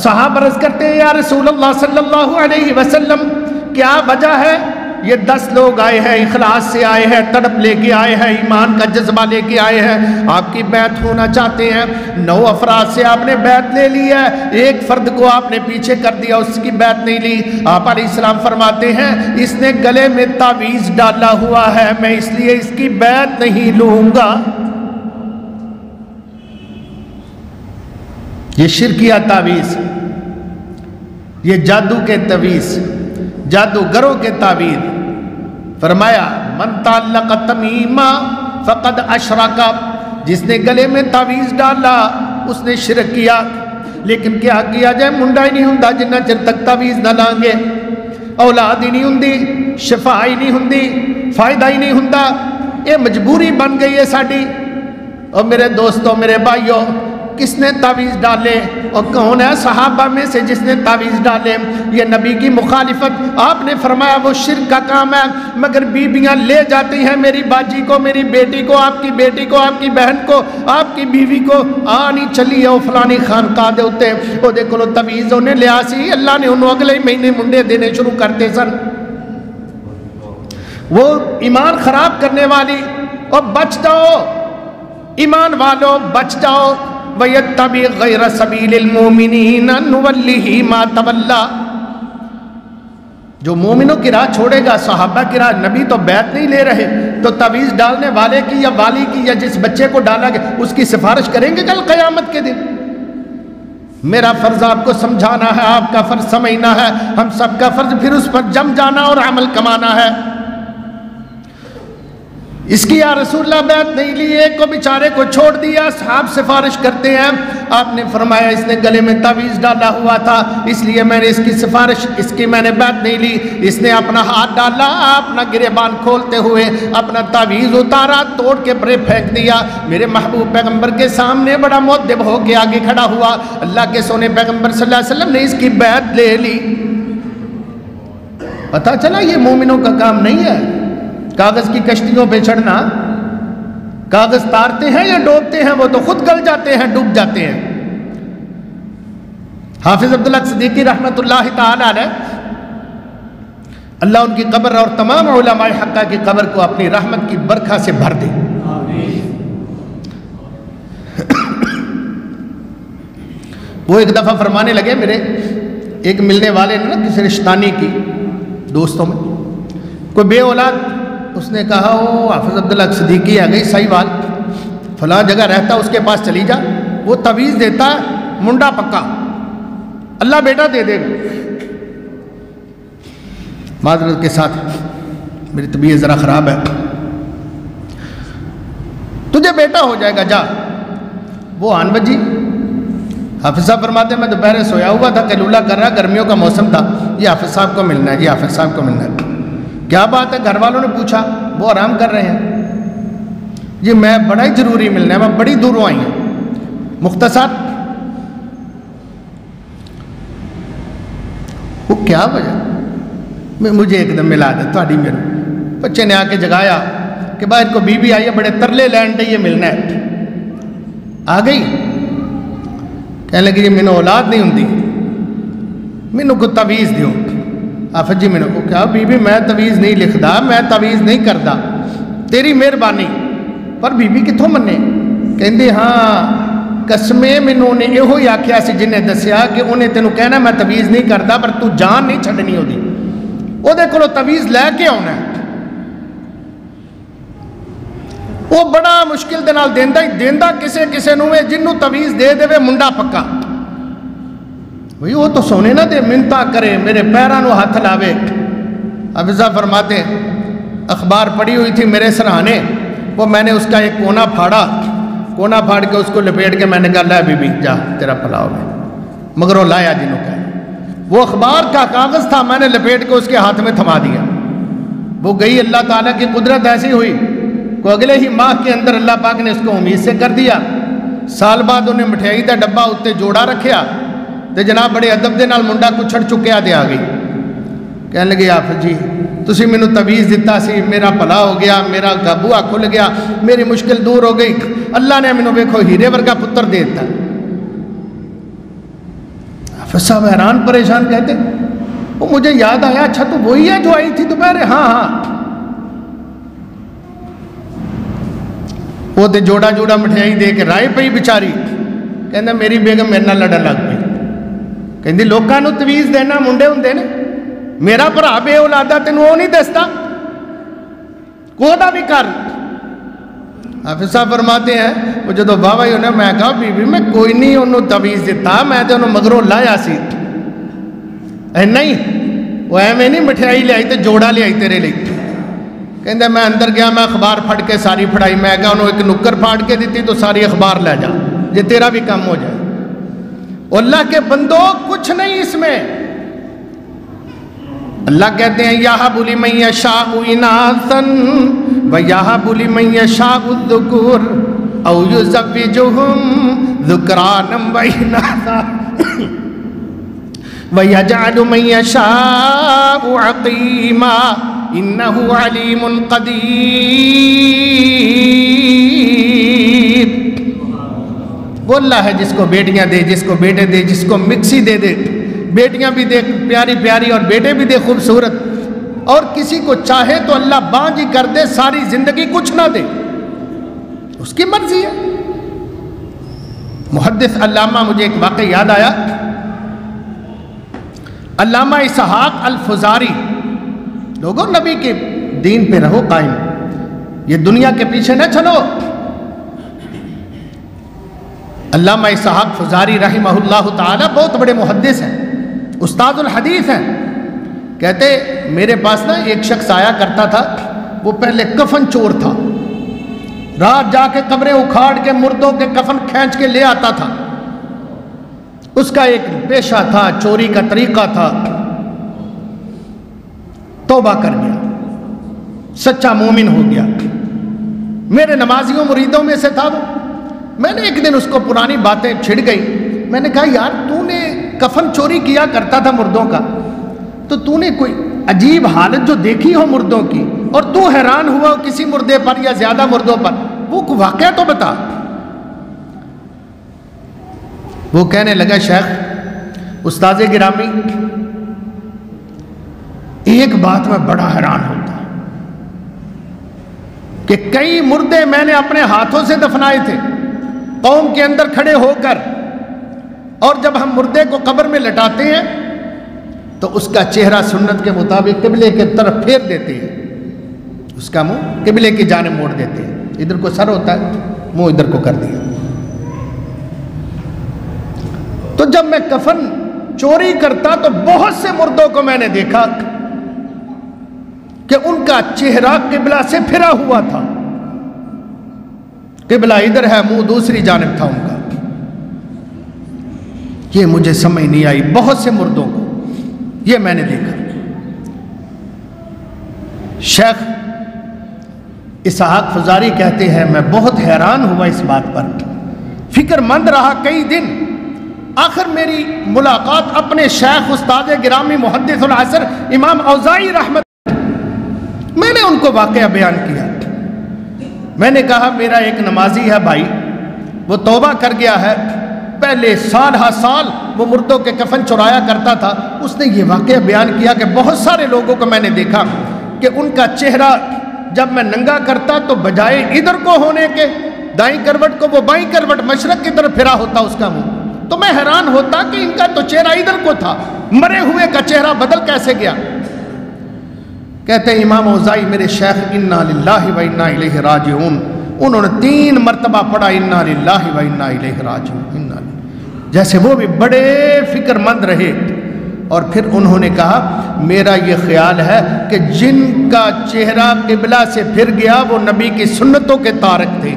صحابہ عرض کرتے ہیں یا رسول اللہ صلی اللہ علیہ وسلم کیا وجہ ہے؟ یہ 10 لوگ آئے ہیں، اخلاص سے آئے ہیں، تڑپ لے کے آئے ہیں، ایمان کا جذبہ لے کے آئے ہیں، آپ کی بیعت ہونا چاہتے ہیں۔ 9 افراد سے آپ نے بیعت لے لی ہے، ایک فرد کو آپ نے پیچھے کر دیا، اس کی بیعت نہیں لی۔ آپ علیہ السلام فرماتے ہیں اس نے گلے میں تعویذ ڈالا ہوا ہے، میں اس لیے اس کی بیعت نہیں لوں گا۔ یہ شرکیہ تعویذ، یہ جادو کے تعویذ، جادوگروں کے تعویذ۔ فرمایا من تعلق تمیما فقد اشرک، جس نے گلے میں تعویذ ڈالا اس نے شرک کیا۔ لیکن کیا کیا جائے، منڈا ہی نہیں ہوندا جنہ چر تک تعویذ نہ لانگے، اولاد ہی نہیں ہوندی، شفا ہی نہیں ہوندی، فائدہ ہی نہیں ہوندا۔ یہ مجبوری بن گئی ہے ساڈی۔ اور میرے دوستوں، میرے بھائیوں، کس نے تعویذ ڈالے اور کون ہے صحابہ میں سے جس نے تعویذ ڈالے؟ یہ نبی کی مخالفت، آپ نے فرمایا وہ شرک کا کام ہے، مگر بیویاں لے جاتی ہیں میری باجی کو، میری بیٹی کو، آپ کی بیٹی کو، آپ کی بہن کو، آپ کی بیوی کو، آنی چلی ہے فلانی خانقاہ دے ہوتے وہ دیکھو لو تعویذ انہیں لیا سی، اللہ نے انہوں اگلے مہینے منڈے دینے شروع کرتے سن۔ وہ ایمان خراب کرنے والی، اور بچ جاؤ ایمان والو، بچ جاؤ۔ وَيَتَّبِعْ غَيْرَ سَبِيلِ الْمُؤْمِنِينَ نُوَلِّهِ مَا تَوَلَّى، جو مومنوں کی راہ چھوڑے گا، صحابہ کی راہ، نبی تو بیعت نہیں لے رہے، تو تعویذ ڈالنے والے کی یا والی کی یا جس بچے کو ڈالا گیا اس کی سفارش کریں گے کل قیامت کے دن؟ میرا فرض آپ کو سمجھانا ہے، آپ کا فرض سمجھنا ہے، ہم سب کا فرض پھر اس پر جم جانا اور عمل کمانا ہے۔ اس کی یا رسول اللہ بیعت نہیں لی، ایک کو بیچارے کو چھوڑ دیا، صحاب سفارش کرتے ہیں۔ آپ نے فرمایا اس نے گلے میں تعویذ ڈالا ہوا تھا، اس لیے میں نے اس کی سفارش، اس کی میں نے بیعت نہیں لی۔ اس نے اپنا ہاتھ ڈالا، اپنا گریبان کھولتے ہوئے اپنا تعویذ اتارا، توڑ کے پرے پھینک دیا۔ میرے محبوب پیغمبر کے سامنے بڑا مؤدب ہو کے آگے کھڑا ہوا، اللہ کے سونے پیغمبر صلی اللہ علیہ وسلم نے اس کی بیعت لے لی۔ پتہ چلا یہ مومنوں کا کام نہیں ہے کاغذ کی کشتیوں پہ چڑھنا۔ کاغذ تارتے ہیں یا ڈوبتے ہیں، وہ تو خود گل جاتے ہیں، ڈوب جاتے ہیں۔ حافظ عبداللہ صدیقی رحمۃ اللہ تعالی علیہ، اللہ ان کی قبر اور تمام علماء حقہ کی قبر کو اپنی رحمت کی برکھا سے بھر دے۔ وہ ایک دفعہ فرمانے لگے، میرے ایک ملنے والے نے نا کسی رشتانی کی دوستوں میں کوئی بے اولاد، اس نے کہا وہ حافظ عبداللہ صدیقی آ گئی سہیوال فلاں جگہ رہتا، اس کے پاس چلی جا، وہ تعویذ دیتا ہے منڈا پکا، اللہ بیٹا دے دے گا۔ معذرت کے ساتھ میری طبیعت ذرا خراب ہے، تجھے بیٹا ہو جائے گا، جا۔ وہ آن بجی، حافظ صاحب فرماتے ہیں میں دوپہر سویا ہوا تھا، قیلولہ کر رہا، گرمیوں کا موسم تھا، یہ حافظ صاحب کو ملنا ہے، یہ حافظ صاحب کو ملنا ہے۔ کیا بات ہے؟ گھر والوں نے پوچھا، وہ آرام کر رہے ہیں، یہ میں بڑا ہی ضروری ملنا ہے، میں بڑی دوروں آئی ہوں، مختصر۔ وہ کیا وجہ؟ مجھے ایک دم ملا دے تھوڑی، میرے بچے نے آ کے جگایا کہ باہر کو بی بی آئی ہے، بڑے ترلے لینڈ ہے، یہ ملنا ہے۔ آ گئی، کہنے لگی جی مینوں اولاد نہیں ہوندی، مینوں کو تعویذ دیو۔ آفت جی مینوں کو کیا بی بی میں تعویذ نہیں لکھدا، میں تعویذ نہیں کردا، تیری مہربانی۔ پر بی بی کتھوں منے؟ کہندی ہاں قسمیں مینوں نے یہو ہی آکھیا سی جنہیں دسیا کہ انہیں تینوں کہنا میں تعویذ نہیں کردا، پر تو جان نہیں چھڈنی ہوندی، او دے کولوں تعویذ لے کے آنا ہے۔ وہ بڑا مشکل دے نال دیندا ہی دیندا کسے نوں جنوں تعویذ دے دے منڈا پکا۔ بھئی وہ تو سونے نہ دے، منتا کرے، میرے پیرانوں ہاتھ لاوے۔ حافظہ فرماتے اخبار پڑھی ہوئی تھی میرے سرہانے، وہ میں نے اس کا ایک کونا پھاڑ کے اس کو لپیٹ کے میں نے کہا لے بی بی جا تیرا پلاؤ میں، مگر وہ لایا جنہوں کا وہ اخبار کا کاغذ تھا، میں نے لپیٹ کے اس کے ہاتھ میں تھما دیا۔ وہ گئی، اللہ تعالیٰ کی قدرت ایسی ہوئی کو اگلے ہی ماہ کے اندر اللہ پاک نے اس کو امید سے کر دیا۔ سال بعد انہیں مٹھائی دا ڈبا اتنے جوڑا رکھیا تے جناب بڑے ادب دے نال منڈا کچھڑ چکیا دے آ گئی، کہنے لگے حافظ جی تسی مینوں تعویذ دیتا سی، میرا بھلا ہو گیا، میرا بوا کھل گیا، میری مشکل دور ہو گئی، اللہ نے مینوں ویکھو ہیرے ورگا پتر دے دیتا۔ حافظ صاحب حیران پریشان کہتے وہ مجھے یاد آیا اچھا تو وہی ہے جو آئی تھی دوپہر؟ ہاں ہاں. وہ تے جوڑا جوڑا مٹھائی دے کے رائے پئی بیچاری. کہندا میری بیگم میرے نال لڑن لگ پئی. کہندی لوکاں نو تویز دینا منڈے ہوندے نے, میرا بھرا بے اولادا تینوں وہ نہیں دستا, کودا بھی کر. حافظ صاحب فرماتے ہیں وہ جدو واہ ہی ہونا, میں کہا بی بی میں کوئی نہیں انہوں تویز دیتا, میں تے انہوں مگروں لایا سی. نہیں وہ ایویں نہیں مٹھائی لے آئی تے جوڑا لے آئی تیرے لئی. کہندے میں اندر گیا, میں اخبار پھڑ کے ساری پھڑائی. میں کہا انہوں ایک نکر پھاڑ کے دیتی تو ساری اخبار لے جا, یہ تیرا بھی کم ہو جائے. اللہ کے بندو کچھ نہیں اس میں. اللہ کہتے ہیں یَہَبُ لِمَن یَشَاءُ إِنَاثًا وَیَہَبُ لِمَن یَشَاءُ الذُّکُورَ أَوْ یُزَوِّجُهُمْ ذُکْرَانًا وَإِنَاثًا وَیَجْعَلُ مَن یَشَاءُ عَقِیمًا إِنَّهُ عَلِیمٌ قَدِیرٌ. وہ اللہ ہے جس کو بیٹیاں دے, جس کو بیٹے دے, جس کو مکسی دے دے, بیٹیاں بھی دے پیاری پیاری اور بیٹے بھی دے خوبصورت, اور کسی کو چاہے تو اللہ بانجھ ہی کر دے, ساری زندگی کچھ نہ دے, اس کی مرضی ہے. محدث علامہ, مجھے ایک واقعہ یاد آیا, علامہ اسحاق الفزاری. لوگوں نبی کے دین پہ رہو قائم, یہ دنیا کے پیچھے نہ چلو. علامہ اسحاق فزاری رحمہ اللہ تعالی بہت بڑے محدث ہیں, استاد الحدیث ہیں. کہتے میرے پاس نا ایک شخص آیا کرتا تھا, وہ پہلے کفن چور تھا, رات جا کے قبریں اکھاڑ کے مردوں کے کفن کھینچ کے لے آتا تھا. اس کا ایک پیشہ تھا, چوری کا طریقہ تھا. توبہ کر گیا, سچا مومن ہو گیا, میرے نمازیوں مریدوں میں سے تھا وہ. میں نے ایک دن اس کو پرانی باتیں چھڑ گئی. میں نے کہا یار تو نے کفن چوری کیا کرتا تھا مردوں کا, تو نے کوئی عجیب حالت جو دیکھی ہو مردوں کی, اور تو حیران ہوا کسی مردے پر یا زیادہ مردوں پر, وہ واقعہ تو بتا. وہ کہنے لگا شیخ استاذ گرامی, ایک بات میں بڑا حیران ہوتا کہ کئی مردے میں نے اپنے ہاتھوں سے دفنائے تھے قوم کے اندر کھڑے ہو کر, اور جب ہم مردے کو قبر میں لٹاتے ہیں تو اس کا چہرہ سنت کے مطابق قبلے کی طرف پھیر دیتے ہیں, اس کا منہ قبلے کی جانب موڑ دیتے ہیں. ادھر کو سر ہوتا ہے, منہ ادھر کو کر دیا. تو جب میں کفن چوری کرتا تو بہت سے مردوں کو میں نے دیکھا کہ ان کا چہرہ قبلہ سے پھرا ہوا تھا, قبلہ ادھر ہے, منہ دوسری جانب تھا ان کا. یہ مجھے سمجھ نہیں آئی, بہت سے مردوں کو یہ میں نے دیکھا. شیخ اسحاق فزاری کہتے ہیں میں بہت حیران ہوا اس بات پر, فکر مند رہا کئی دن. آخر میری ملاقات اپنے شیخ استاد گرامی محدث العصر امام اوزاعی رحمت, میں نے ان کو واقعہ بیان کیا. میں نے کہا میرا ایک نمازی ہے بھائی, وہ توبہ کر گیا ہے, پہلے سال ہا سال وہ مردوں کے کفن چرایا کرتا تھا. اس نے یہ واقعہ بیان کیا کہ بہت سارے لوگوں کو میں نے دیکھا کہ ان کا چہرہ جب میں ننگا کرتا تو بجائے ادھر کو ہونے کے دائیں کروٹ کو وہ بائیں کروٹ مشرق کی طرف پھرا ہوتا اس کا منہ. تو میں حیران ہوتا کہ ان کا تو چہرہ ادھر کو تھا, مرے ہوئے کا چہرہ بدل کیسے گیا. کہتے ہیں امام اوزاعی میرے شیخ انا للہ و انا الیہ راجعون, انہوں نے 3 مرتبہ پڑھا انا للہ و انا الیہ راجعون, جیسے وہ بھی بڑے فکر مند رہے. اور پھر انہوں نے کہا میرا یہ خیال ہے کہ جن کا چہرہ قبلہ سے پھر گیا وہ نبی کی سنتوں کے تارک تھے.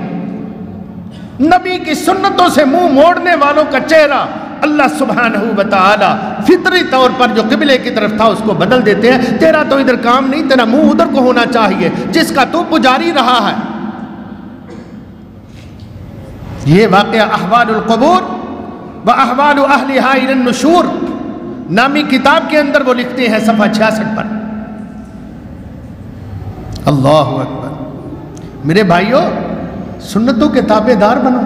نبی کی سنتوں سے منہ موڑنے والوں کا چہرہ اللہ سبحانہ و تعالی فطری طور پر جو قبلے کی طرف تھا اس کو بدل دیتے ہیں. تیرا تو ادھر کام نہیں, تیرا منہ ادھر کو ہونا چاہیے جس کا تو پجاری رہا ہے. یہ واقعہ احوال القبور و احوال اہلہا الی النشور نامی کتاب کے اندر وہ لکھتے ہیں صفحہ 66 پر. اللہ اکبر. میرے بھائیو سنتوں کے تابع دار بنو,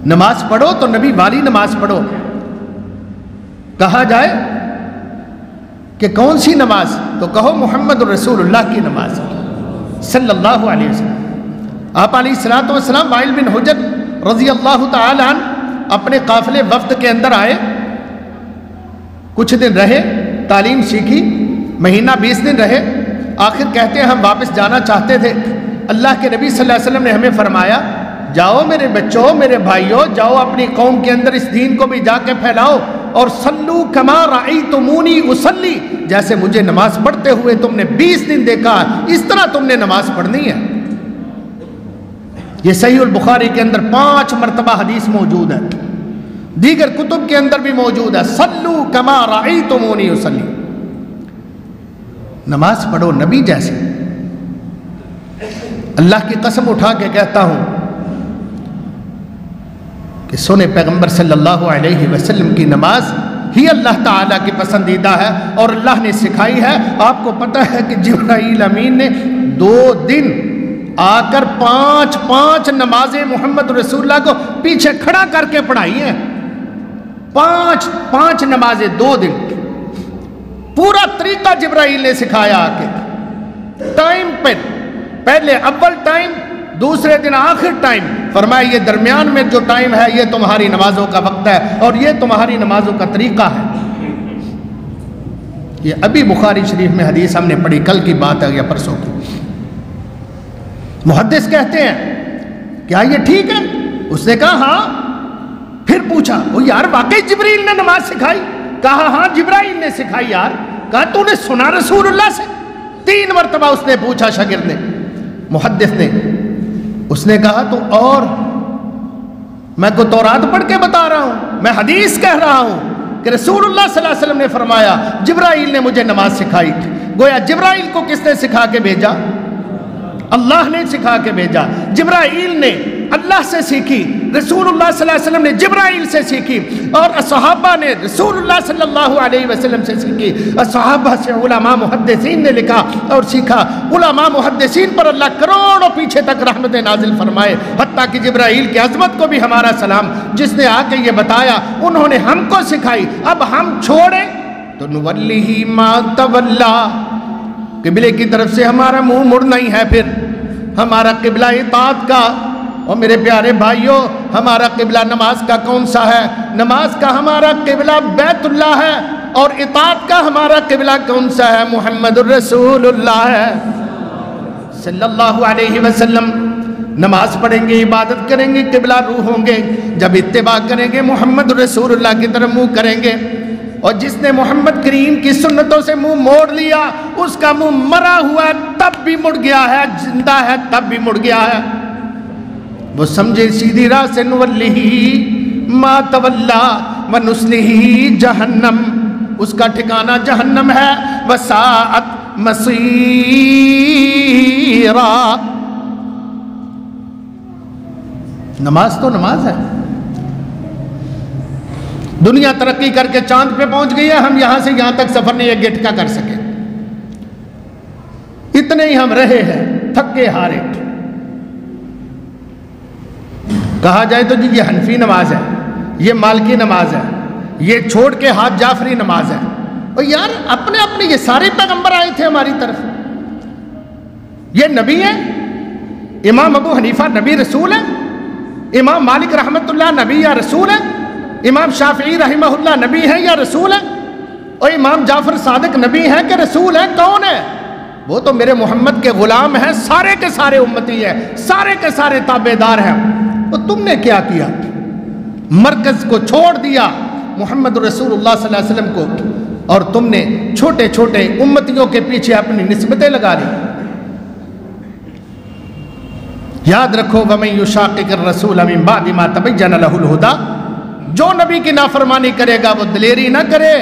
نماز پڑھو تو نبی والی نماز پڑھو. کہا جائے کہ کون سی نماز؟ تو کہو محمد رسول اللہ کی نماز صلی اللہ علیہ وسلم۔ آپ علیہ الصلوۃ والسلام وائل بن حجر رضی اللہ تعالی عنہ اپنے قافلے وفد کے اندر آئے، کچھ دن رہے، تعلیم سیکھی، مہینہ 20 دن رہے، آخر کہتے ہیں ہم واپس جانا چاہتے تھے۔ اللہ کے نبی صلی اللہ علیہ وسلم نے ہمیں فرمایا جاؤ میرے بچوں، میرے بھائیوں، جاؤ اپنی قوم کے اندر اس دین کو بھی جا کے پھیلاؤ، اور صلو کما رأیتمونی اصلی، جیسے مجھے نماز پڑھتے ہوئے تم نے 20 دن دیکھا اس طرح تم نے نماز پڑھنی ہے۔ یہ صحیح البخاری کے اندر 5 مرتبہ حدیث موجود ہے، دیگر کتب کے اندر بھی موجود ہے، صلو کما رأیتمونی اصلی، نماز پڑھو نبی جیسے۔ اللہ کی قسم اٹھا کے کہتا ہوں کہ سنے پیغمبر صلی اللہ علیہ وسلم کی نماز ہی اللہ تعالیٰ کی پسندیدہ ہے اور اللہ نے سکھائی ہے۔ آپ کو پتہ ہے کہ جبرائیل امین نے 2 دن آ کر 5 نمازیں محمد رسول اللہ کو پیچھے کھڑا کر کے پڑھائی ہیں، 5 نمازیں 2 دن، پورا طریقہ جبرائیل نے سکھایا آ کے، ٹائم پہ، پہلے اول ٹائم، دوسرے دن آخر ٹائم، فرمایا یہ درمیان میں جو ٹائم ہے یہ تمہاری نمازوں کا وقت ہے اور یہ تمہاری نمازوں کا طریقہ ہے۔ یہ ابھی بخاری شریف میں حدیث ہم نے پڑھی، کل کی بات ہے یا پرسوں کی۔ محدث کہتے ہیں کیا یہ ٹھیک ہے؟ اس نے کہا ہاں۔ پھر پوچھا وہ یار واقعی جبرائیل نے نماز سکھائی؟ کہا ہاں جبرائیل نے سکھائی یار۔ کہا تو نے سنا رسول اللہ سے؟ 3 مرتبہ اس نے پوچھا شاگرد نے، محدث نے۔ اس نے کہا تو اور میں کو تورات پڑھ کے بتا رہا ہوں، میں حدیث کہہ رہا ہوں کہ رسول اللہ صلی اللہ علیہ وسلم نے فرمایا جبرائیل نے مجھے نماز سکھائی۔ گویا جبرائیل کو کس نے سکھا کے بھیجا؟ اللہ نے سکھا کے بھیجا۔ جبرائیل نے اللہ سے سیکھی، رسول اللہ صلی اللہ علیہ وسلم نے جبرائیل سے سیکھی، اور صحابہ نے رسول اللہ صلی اللہ علیہ وسلم سے سیکھی۔ صحابہ سے علماء محدثین نے لکھا اور سیکھا۔ علماء محدثین پر اللہ کروڑوں پیچھے تک رحمت نازل فرمائے، حتیٰ کہ جبرائیل کی عظمت کو بھی ہمارا سلام، جس نے آ کے یہ بتایا، انہوں نے ہم کو سکھائی۔ اب ہم چھوڑیں تو نولیہ ما تولا، قبلے کی طرف سے ہمارا منہ مڑنا ہی ہے، پھر ہمارا قبلہ اطاعت کا۔ اور میرے پیارے بھائیوں، ہمارا قبلہ نماز کا کون سا ہے؟ نماز کا ہمارا قبلہ بیت اللہ ہے، اور اطاعت کا ہمارا قبلہ کون سا ہے؟ محمد الرسول اللہ ہے صلی اللہ علیہ وسلم۔ نماز پڑھیں گے، عبادت کریں گے، قبلہ روح ہوں گے، جب اتباع کریں گے محمد رسول اللہ کی طرف منہ کریں گے۔ اور جس نے محمد کریم کی سنتوں سے منہ موڑ لیا، اس کا منہ مرا ہوا ہے تب بھی مڑ گیا ہے، زندہ ہے تب بھی مڑ گیا ہے۔ وہ سمجھے سیدھی راہ سے، نولیہ ما تولا ونصلہ جہنم، اس کا ٹھکانہ جہنم ہے، وساعت مصیرا۔ نماز تو نماز ہے۔ دنیا ترقی کر کے چاند پہ پہنچ گئی ہے، ہم یہاں سے یہاں تک سفر نہیں ایک گھنٹے کا کر سکے، اتنے ہی ہم رہے ہیں تھکے ہارے۔ کہا جائے تو جی یہ حنفی نماز ہے، یہ مالکی نماز ہے، یہ چھوڑ کے ہاتھ جعفری نماز ہے۔ اور یار اپنے اپنے یہ سارے پیغمبر آئے تھے ہماری طرف، یہ نبی ہے۔ امام ابو حنیفہ نبی رسول ہے، امام مالک رحمت اللہ نبی یا رسول ہے، امام شافعی رحمہ اللہ نبی ہے یا رسول ہے، اور امام جعفر صادق نبی ہے کہ رسول ہے؟ کون ہے؟ وہ تو میرے محمد کے غلام ہیں، سارے کے سارے امتی ہیں، سارے کے سارے تابعدار ہیں۔ تو تم نے کیا کیا؟ مرکز کو چھوڑ دیا، محمد رسول اللہ صلی اللہ علیہ وسلم کو، اور تم نے چھوٹے چھوٹے امتیوں کے پیچھے اپنی نسبتیں لگا لی۔ یاد رکھو وَمَن يُشَاقِقِ الرَّسُولَ مِن بَعْدِ مَا تَبَيَّنَ لَهُ الْهُدَىٰ، جو نبی کی نافرمانی کرے گا وہ دلیری نہ کرے،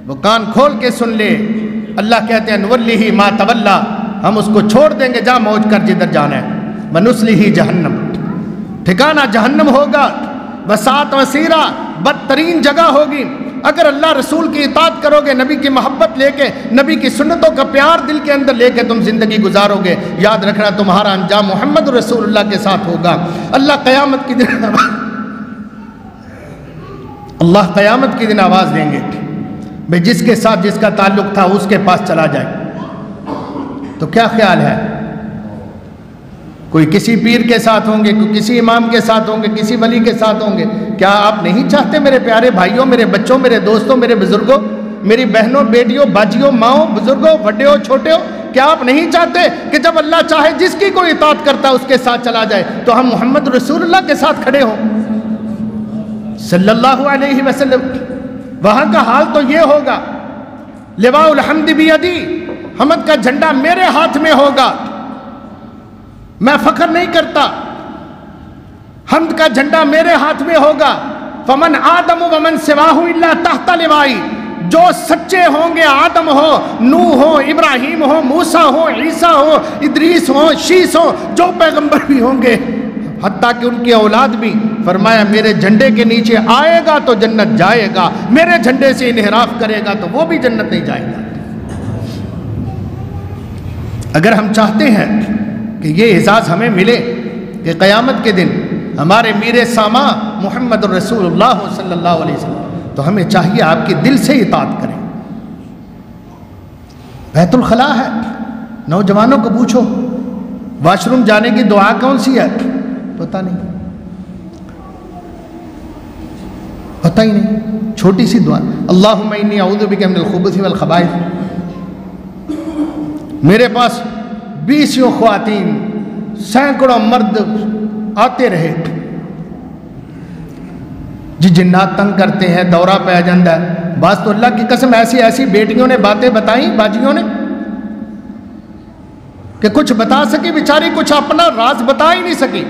وہ کان کھول کے سن لے۔ اللہ کہتے ہیں نولیہ ما تولا، ہم اس کو چھوڑ دیں گے، جا موج کر جدھر جانا ہے، وَنُصْلِهِ جہنم، ٹھکانہ جہنم ہوگا، وسعت وسیرہ، بدترین جگہ ہوگی۔ اگر اللہ رسول کی اطاعت کرو گے، نبی کی محبت لے کے، نبی کی سنتوں کا پیار دل کے اندر لے کے تم زندگی گزارو گے، یاد رکھنا تمہارا انجام محمد رسول اللہ کے ساتھ ہوگا۔ اللہ قیامت کی دن آواز دیں گے، بھئی جس کے ساتھ جس کا تعلق تھا اس کے پاس چلا جائے۔ تو کیا خیال ہے؟ کوئی کسی پیر کے ساتھ ہوں گے، کوئی کسی امام کے ساتھ ہوں گے، کسی ولی کے ساتھ ہوں گے۔ کیا آپ نہیں چاہتے میرے پیارے بھائیوں، میرے بچوں، میرے دوستوں، میرے بزرگوں، میری بہنوں، بیٹیوں، باجیوں، ماؤں، بزرگوں، بڑے ہو، چھوٹے ہو، کیا آپ نہیں چاہتے کہ جب اللہ چاہے جس کی کوئی اطاعت کرتا ہے اس کے ساتھ چلا جائے، تو ہم محمد رسول اللہ کے ساتھ کھڑے ہوں صلی اللہ علیہ وسلم؟ وہاں کا حال تو یہ ہوگا، لواء الحمد بیدی، حمد کا جھنڈا میرے ہاتھ میں ہوگا، میں فخر نہیں کرتا، حمد کا جھنڈا میرے ہاتھ میں ہوگا۔ فمن آدم ومن سواہ الا تحت لوائی، جو سچے ہوں گے، آدم ہو، نوح ہو، ابراہیم ہو، موسیٰ ہو، عیسیٰ ہو، ادریس ہو، شیس ہو، جو پیغمبر بھی ہوں گے، حتیٰ کہ ان کی اولاد بھی، فرمایا میرے جھنڈے کے نیچے آئے گا تو جنت جائے گا، میرے جھنڈے سے انحراف کرے گا تو وہ بھی جنت نہیں جائے گا۔ اگر ہم چاہتے ہیں کہ یہ اعزاز ہمیں ملے کہ قیامت کے دن ہمارے میر ساما محمد الرسول اللہ صلی اللہ علیہ وسلم، تو ہمیں چاہیے آپ کی دل سے اطاعت کریں۔ بیت الخلاء ہے، نوجوانوں کو پوچھو واش روم جانے کی دعا کون سی ہے؟ پتہ نہیں، پتہ ہی نہیں، چھوٹی سی دعا، اللہم انی اعوذ بک من الخبث والخبائث۔ میرے پاس 20 خواتین، سینکڑوں مرد آتے رہے، جی جنات تنگ کرتے ہیں، دورہ پہ جاندہ ہے، بعض تو اللہ کی قسم ایسی ایسی بیٹیوں نے باتیں بتائیں، باجیوں نے، کہ کچھ بتا سکی بیچاری، کچھ اپنا راز بتا ہی نہیں سکی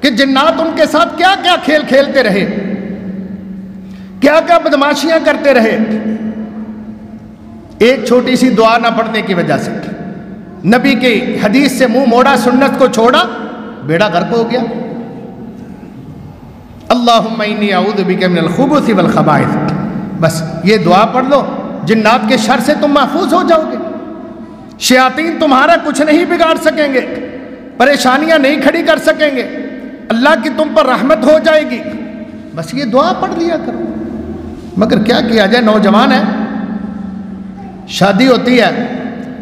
کہ جنات ان کے ساتھ کیا کیا کھیل کھیلتے رہے، کیا کیا بدماشیاں کرتے رہے، ایک چھوٹی سی دعا نہ پڑھنے کی وجہ سے، نبی کی حدیث سے منہ موڑا، سنت کو چھوڑا، بیڑا غرق ہو گیا۔ اللہم انی اعوذ بک من الخبث والخبائث، بس یہ دعا پڑھ لو، جنات کے شر سے تم محفوظ ہو جاؤ گے، شیاطین تمہارا کچھ نہیں بگاڑ سکیں گے، پریشانیاں نہیں کھڑی کر سکیں گے، اللہ کی تم پر رحمت ہو جائے گی، بس یہ دعا پڑھ لیا کرو۔ مگر کیا کیا جائے، نوجوان ہے، شادی ہوتی ہے،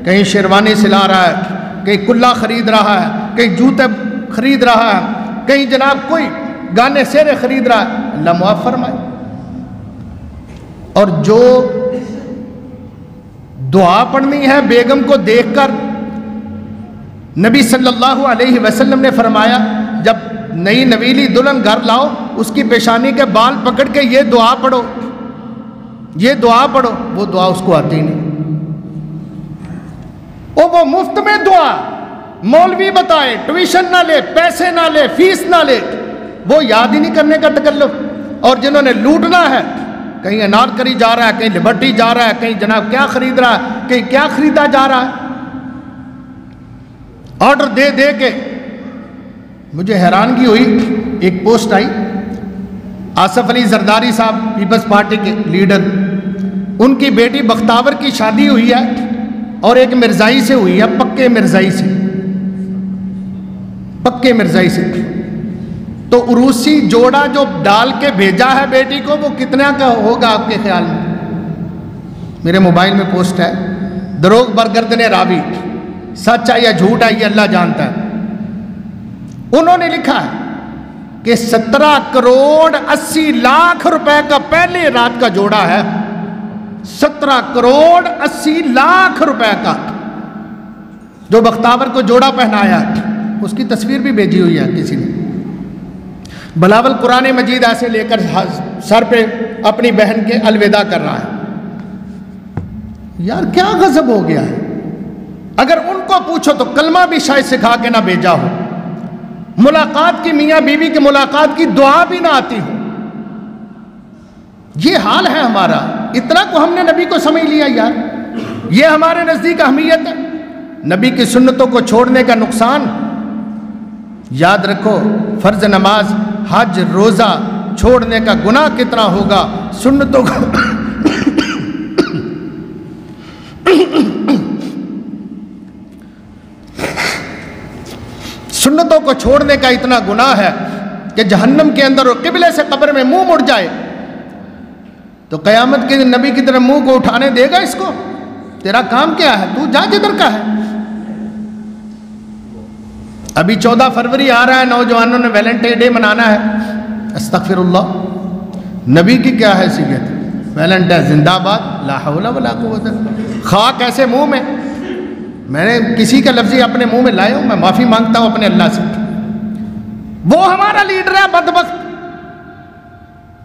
کہیں شیروانی سلا رہا ہے، کہیں کلا خرید رہا ہے، کہیں جوتے خرید رہا ہے، کہیں جناب کوئی گانے سیرے خرید رہا ہے، اللہ معاف فرمائے۔ اور جو دعا پڑھنی ہے بیگم کو دیکھ کر، نبی صلی اللہ علیہ وسلم نے فرمایا جب نئی نویلی دلہن گھر لاؤ، اس کی پیشانی کے بال پکڑ کے یہ دعا پڑھو، یہ دعا پڑھو، وہ دعا اس کو آتی نہیں، وہ مفت میں دعا، مولوی بتائے، ٹیوشن نہ لے، پیسے نہ لے، فیس نہ لے، وہ یاد ہی نہیں کرنے کا تکلف۔ اور جنہوں نے لوٹنا ہے، کہیں انارکلی جا رہا ہے، کہیں لبرٹی جا رہا ہے، کہیں جناب کیا خرید رہا ہے، کہیں کیا خریدا جا رہا ہے، آرڈر دے دے کے۔ مجھے حیرانگی ہوئی، ایک پوسٹ آئی، آصف علی زرداری صاحب پیپلز پارٹی کے لیڈر، ان کی بیٹی بختاور کی شادی ہوئی ہے اور ایک مرزائی سے ہوئی ہے، پکے مرزائی سے، پکے مرزائی سے۔ تو عروسی جوڑا جو ڈال کے بھیجا ہے بیٹی کو، وہ کتنا کا ہوگا آپ کے خیال میں؟ میرے موبائل میں پوسٹ ہے، دروغ برگردن راوی، سچ ہے یا جھوٹ ہے یہ اللہ جانتا ہے۔ انہوں نے لکھا ہے کہ 17 کروڑ 80 لاکھ روپے کا پہلے رات کا جوڑا ہے، 17 کروڑ 80 لاکھ روپے کا جو بختاور کو جوڑا پہنایا، اس کی تصویر بھی بھیجی ہوئی ہے کسی نے۔ بلاول قرآن مجید ایسے لے کر سر پہ اپنی بہن کے الوداع کر رہا ہے۔ یار کیا غضب ہو گیا ہے، اگر ان کو پوچھو تو کلمہ بھی شاید سکھا کے نہ بھیجا ہو، ملاقات کی، میاں بیوی کی ملاقات کی دعا بھی نہ آتی ہو، یہ حال ہے ہمارا۔ اتنا کو ہم نے نبی کو سمجھ لیا یار، یہ ہمارے نزدیک اہمیت ہے۔ نبی کی سنتوں کو چھوڑنے کا نقصان، یاد رکھو، فرض نماز، حج، روزہ چھوڑنے کا گناہ کتنا ہوگا، سنتوں کو سنتوں کو چھوڑنے کا اتنا گناہ ہے کہ جہنم کے اندر اور قبلے سے قبر میں منہ مڑ جائے تو قیامت کے دن نبی کی طرف منہ کو اٹھانے دے گا اس کو؟ تیرا کام کیا ہے؟ تو جا جدھر کا ہے۔ ابھی 14 فروری آ رہا ہے، نوجوانوں نے ویلنٹائن ڈے منانا ہے۔ استغفر اللہ، نبی کی کیا حیثیت؟ ویلنٹائن زندہ باد، لا حول ولا قوت۔ خاک ایسے منہ میں نے کسی کا لفظی اپنے منہ میں لائے ہوں، میں معافی مانگتا ہوں اپنے اللہ سے۔ وہ ہمارا لیڈر ہے بدبخت،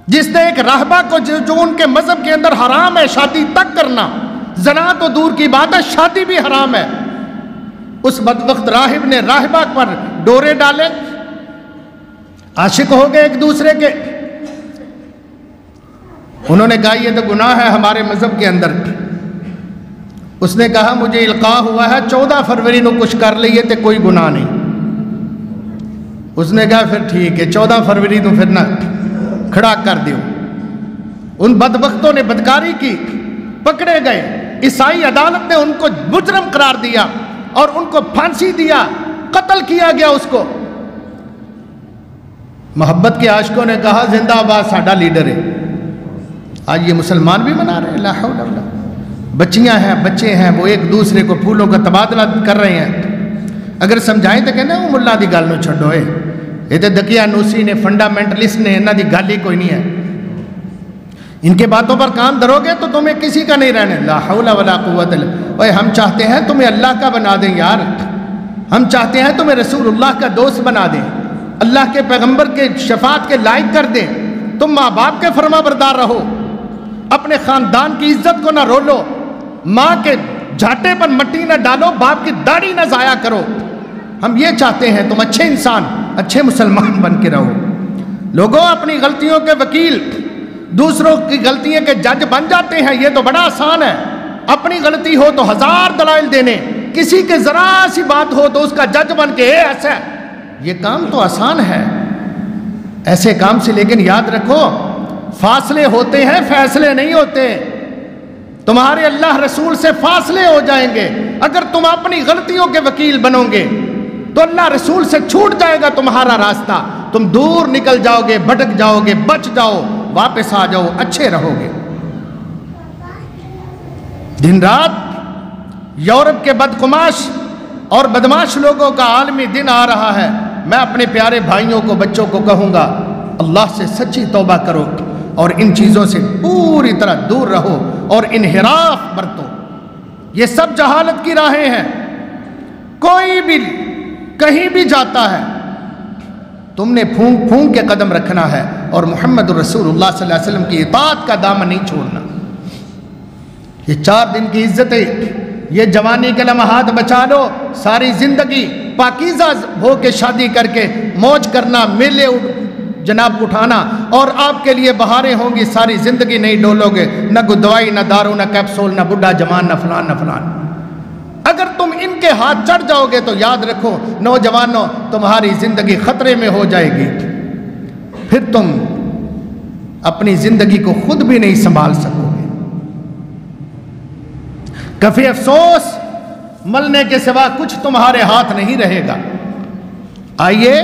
جس نے ایک راہبہ کو جو ان کے مذہب کے اندر حرام ہے شادی تک کرنا، زنا تو دور کی بات ہے شادی بھی حرام ہے، اس بدبخت راہب نے راہبہ پر ڈورے ڈالے، عاشق ہو گئے ایک دوسرے کے۔ انہوں نے کہا یہ تو گناہ ہے ہمارے مذہب کے اندر۔ اس نے کہا مجھے القاء ہوا ہے 14 فروری کو کچھ کر لیے تے کوئی گناہ نہیں۔ اس نے کہا پھر ٹھیک ہے 14 فروری تو پھر نہ کھڑا کر دیو۔ ان بدبختوں نے بدکاری کی، پکڑے گئے، عیسائی عدالت نے ان کو مجرم قرار دیا اور ان کو پھانسی دیا، قتل کیا گیا اس کو۔ محبت کے عاشقوں نے کہا زندہ باد ساڈا لیڈر ہے۔ آج یہ مسلمان بھی منا رہے ہیں، لا حول ولا۔ بچیاں ہیں، بچے ہیں، وہ ایک دوسرے کو پھولوں کا تبادلہ کر رہے ہیں۔ اگر سمجھائیں تو کہنا وہ ملا دی گل نو چھڈو، یہ تو دکیا نوسی نے، فنڈامنٹلسٹ نے، انہاں دی گل ہی کوئی نہیں ہے۔ ان کے باتوں پر کام دھرو گے تو تمہیں کسی کا نہیں رہنے۔ لا حول ولا قوت الا۔ ہم چاہتے ہیں تمہیں اللہ کا بنا دیں یار، ہم چاہتے ہیں تمہیں رسول اللہ کا دوست بنا دیں، اللہ کے پیغمبر کے شفاعت کے لائق کر دیں، تم ماں باپ کے فرما بردار رہو، اپنے خاندان کی عزت کو نہ رولو، ماں کے جھاٹے پر مٹی نہ ڈالو، باپ کی داڑھی نہ ضائع کرو۔ ہم یہ چاہتے ہیں تم اچھے انسان، اچھے مسلمان بن کے رہو۔ لوگوں اپنی غلطیوں کے وکیل، دوسروں کی غلطیوں کے جج بن جاتے ہیں، یہ تو بڑا آسان ہے۔ اپنی غلطی ہو تو 1000 دلائل دینے، کسی کے ذرا سی بات ہو تو اس کا جج بن کے ایسا ہے، یہ کام تو آسان ہے ایسے کام سے۔ لیکن یاد رکھو فاصلے ہوتے ہیں، فیصلے نہیں ہوتے۔ تمہارے اللہ رسول سے فاصلے ہو جائیں گے اگر تم اپنی غلطیوں کے وکیل بنو گے تو اللہ رسول سے چھوٹ جائے گا تمہارا راستہ، تم دور نکل جاؤ گے، بھٹک جاؤ گے، بچ جاؤ، واپس آ جاؤ، اچھے رہو گے۔ دن رات یورپ کے بدقماش اور بدماش لوگوں کا عالمی دن آ رہا ہے۔ میں اپنے پیارے بھائیوں کو، بچوں کو کہوں گا اللہ سے سچی توبہ کرو اور ان چیزوں سے پوری طرح دور رہو اور انحراف برتو۔ یہ سب جہالت کی راہیں ہیں۔ کوئی بھی کہیں بھی جاتا ہے، تم نے پھونک پھونک کے قدم رکھنا ہے اور محمد رسول اللہ صلی اللہ علیہ وسلم کی اطاعت کا دامن نہیں چھوڑنا۔ یہ 4 دن کی عزتیں، یہ جوانی کے لمحات بچا لو، ساری زندگی پاکیزہ ہو کے شادی کر کے موج کرنا، میلے جناب اٹھانا، اور آپ کے لیے بہاریں ہوں گی، ساری زندگی نہیں ڈولو گے، نہ کوئی دوائی، نہ دارو، نہ کیپسول، نہ بڈھا جوان، نہ فلان نہ فلان۔ اگر تم ان کے ہاتھ چڑھ جاؤ گے تو یاد رکھو نوجوانوں، تمہاری زندگی خطرے میں ہو جائے گی، پھر تم اپنی زندگی کو خود بھی نہیں سنبھال سکو گے۔ کفی افسوس، ملنے کے سوا کچھ تمہارے ہاتھ نہیں رہے گا۔ آئیے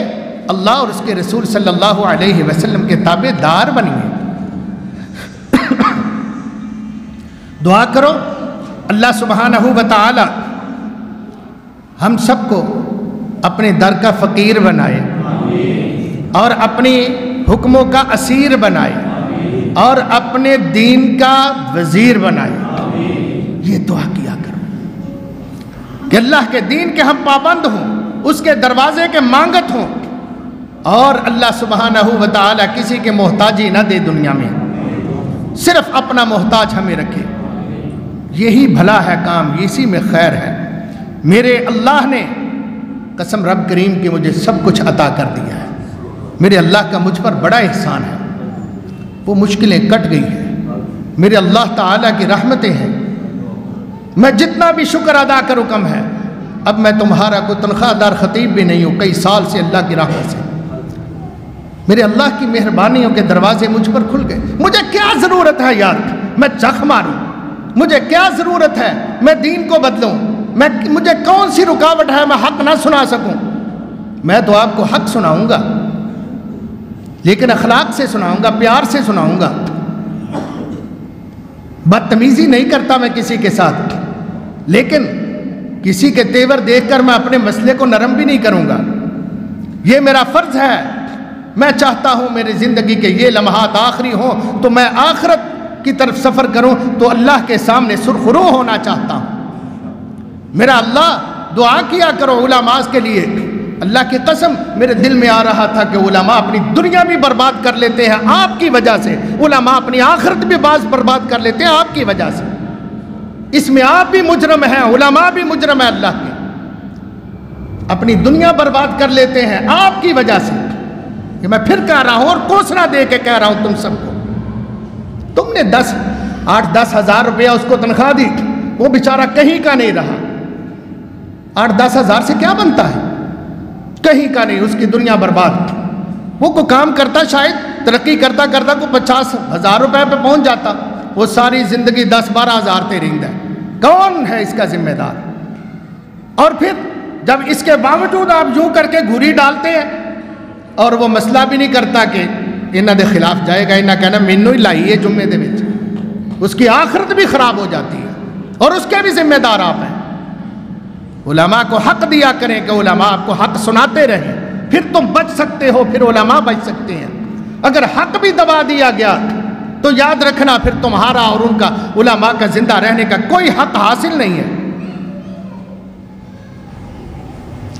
اللہ اور اس کے رسول صلی اللہ علیہ وسلم کے تابع دار بنیے۔ دعا کرو اللہ سبحانہ و تعالی ہم سب کو اپنے در کا فقیر بنائے اور اپنی حکموں کا اسیر بنائے اور اپنے دین کا وزیر بنائے۔ یہ دعا کیا کرو کہ اللہ کے دین کے ہم پابند ہوں، اس کے دروازے کے مانگت ہوں، اور اللہ سبحانہ و تعالی کسی کے محتاجی نہ دے دنیا میں، صرف اپنا محتاج ہمیں رکھے۔ یہی بھلا ہے کام، اسی میں خیر ہے۔ میرے اللہ نے قسم رب کریم کی مجھے سب کچھ عطا کر دیا ہے۔ میرے اللہ کا مجھ پر بڑا احسان ہے، وہ مشکلیں کٹ گئی ہیں، میرے اللہ تعالیٰ کی رحمتیں ہیں، میں جتنا بھی شکر ادا کروں کم ہے۔ اب میں تمہارا کوئی تنخواہ دار خطیب بھی نہیں ہوں، کئی سال سے اللہ کی رحمت سے میرے اللہ کی مہربانیوں کے دروازے مجھ پر کھل گئے۔ مجھے کیا ضرورت ہے یار میں چخ ماروں؟ مجھے کیا ضرورت ہے میں دین کو بدلوں؟ مجھے کون سی رکاوٹ ہے میں حق نہ سنا سکوں؟ میں تو آپ کو حق سناؤں گا، لیکن اخلاق سے سناؤں گا، پیار سے سناؤں گا۔ بدتمیزی نہیں کرتا میں کسی کے ساتھ، لیکن کسی کے تیور دیکھ کر میں اپنے مسئلے کو نرم بھی نہیں کروں گا۔ یہ میرا فرض ہے۔ میں چاہتا ہوں میری زندگی کے یہ لمحات آخری ہوں تو میں آخرت کی طرف سفر کروں تو اللہ کے سامنے سرخرو ہونا چاہتا ہوں۔ میرا اللہ دعا کیا کرو علماء کے لیے۔ اللہ کی قسم میرے دل میں آ رہا تھا کہ علماء اپنی دنیا بھی برباد کر لیتے ہیں آپ کی وجہ سے، علماء اپنی آخرت بھی بعض برباد کر لیتے ہیں آپ کی وجہ سے۔ اس میں آپ بھی مجرم ہیں، علماء بھی مجرم ہیں اللہ کے، اپنی دنیا برباد کر لیتے ہیں آپ کی وجہ سے۔ کہ میں پھر کہہ رہا ہوں اور کوسنا دے کے کہہ رہا ہوں تم سب کو، تم نے 8-10 ہزار روپیہ اس کو تنخواہ دی، وہ بیچارہ کہیں کا نہیں رہا۔ 8-10 ہزار سے کیا بنتا ہے؟ کہیں کا نہیں، اس کی دنیا برباد۔ وہ کوئی کام کرتا، شاید ترقی کرتا کرتا کوئی 50 ہزار روپے پہ پہنچ جاتا، وہ ساری زندگی 10-12 ہزار تے رہتا ہے۔ کون ہے اس کا ذمہ دار؟ اور پھر جب اس کے باوجود آپ یوں کر کے گھوری ڈالتے ہیں اور وہ مسئلہ بھی نہیں کرتا کہ انہاں دے خلاف جائے گا، انہاں کہنا مینوں ہی لائی ہے جمعے دے وچ، اس کی آخرت بھی خراب ہو جاتی ہے اور اس کے بھی ذمہ دار آپ ہیں۔ علماء کو حق دیا کریں کہ علماء آپ کو حق سناتے رہیں، پھر تم بچ سکتے ہو، پھر علماء بچ سکتے ہیں۔ اگر حق بھی دبا دیا گیا تو یاد رکھنا پھر تمہارا اور ان کا علماء کا زندہ رہنے کا کوئی حق حاصل نہیں ہے۔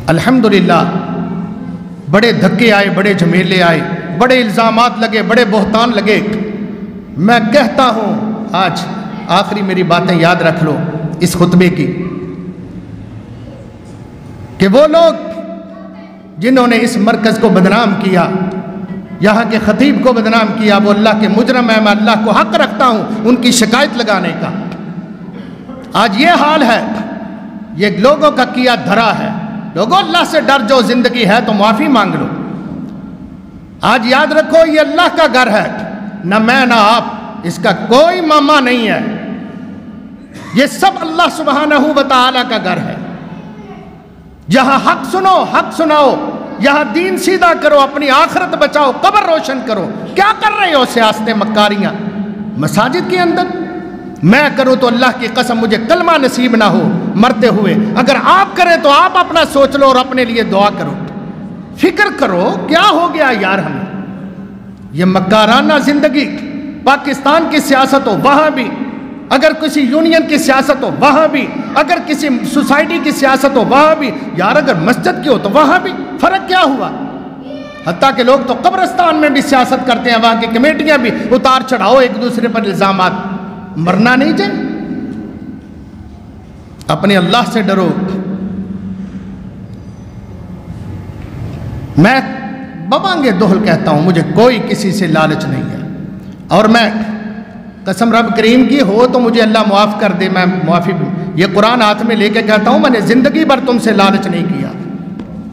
الحمدللہ بڑے دھکے آئے، بڑے جھمیلے آئے، بڑے الزامات لگے، بڑے بہتان لگے۔ میں کہتا ہوں آج آخری میری باتیں یاد رکھ لو اس خطبے کی، کہ وہ لوگ جنہوں نے اس مرکز کو بدنام کیا، یہاں کے خطیب کو بدنام کیا، وہ اللہ کے مجرم ہیں۔ میں اللہ کو حق رکھتا ہوں ان کی شکایت لگانے کا۔ آج یہ حال ہے، یہ لوگوں کا کیا دھرا ہے۔ لوگوں اللہ سے ڈر جو، زندگی ہے تو معافی مانگ لو۔ آج یاد رکھو یہ اللہ کا گھر ہے، نہ میں نہ آپ، اس کا کوئی ماما نہیں ہے، یہ سب اللہ سبحانہ و تعالی کا گھر ہے۔ یہاں حق سنو، حق سناؤ، یہاں دین سیدھا کرو، اپنی آخرت بچاؤ، قبر روشن کرو۔ کیا کر رہے ہو سیاستیں مکاریاں مساجد کے اندر؟ میں کروں تو اللہ کی قسم مجھے کلمہ نصیب نہ ہو مرتے ہوئے۔ اگر آپ کریں تو آپ اپنا سوچ لو اور اپنے لیے دعا کرو، فکر کرو کیا ہو گیا یار ہمیں۔ یہ مکارانہ زندگی، پاکستان کی سیاست ہو وہاں بھی، اگر کسی یونین کی سیاست ہو وہاں بھی، اگر کسی سوسائٹی کی سیاست ہو وہاں بھی، یار اگر مسجد کی ہو تو وہاں بھی فرق کیا ہوا؟ حتیٰ کہ لوگ تو قبرستان میں بھی سیاست کرتے ہیں، وہاں کی کمیٹیاں بھی اتار چڑھاؤ ایک دوسرے پر الزامات۔ مرنا نہیں چاہیے، اپنے اللہ سے ڈرو۔ میں ببانگے دوہل کہتا ہوں، مجھے کوئی کسی سے لالچ نہیں ہے، اور میں قسم رب کریم کی ہو تو مجھے اللہ معاف کر دے، میں معافی یہ قرآن ہاتھ میں لے کے کہتا ہوں، میں نے زندگی بھر تم سے لالچ نہیں کیا۔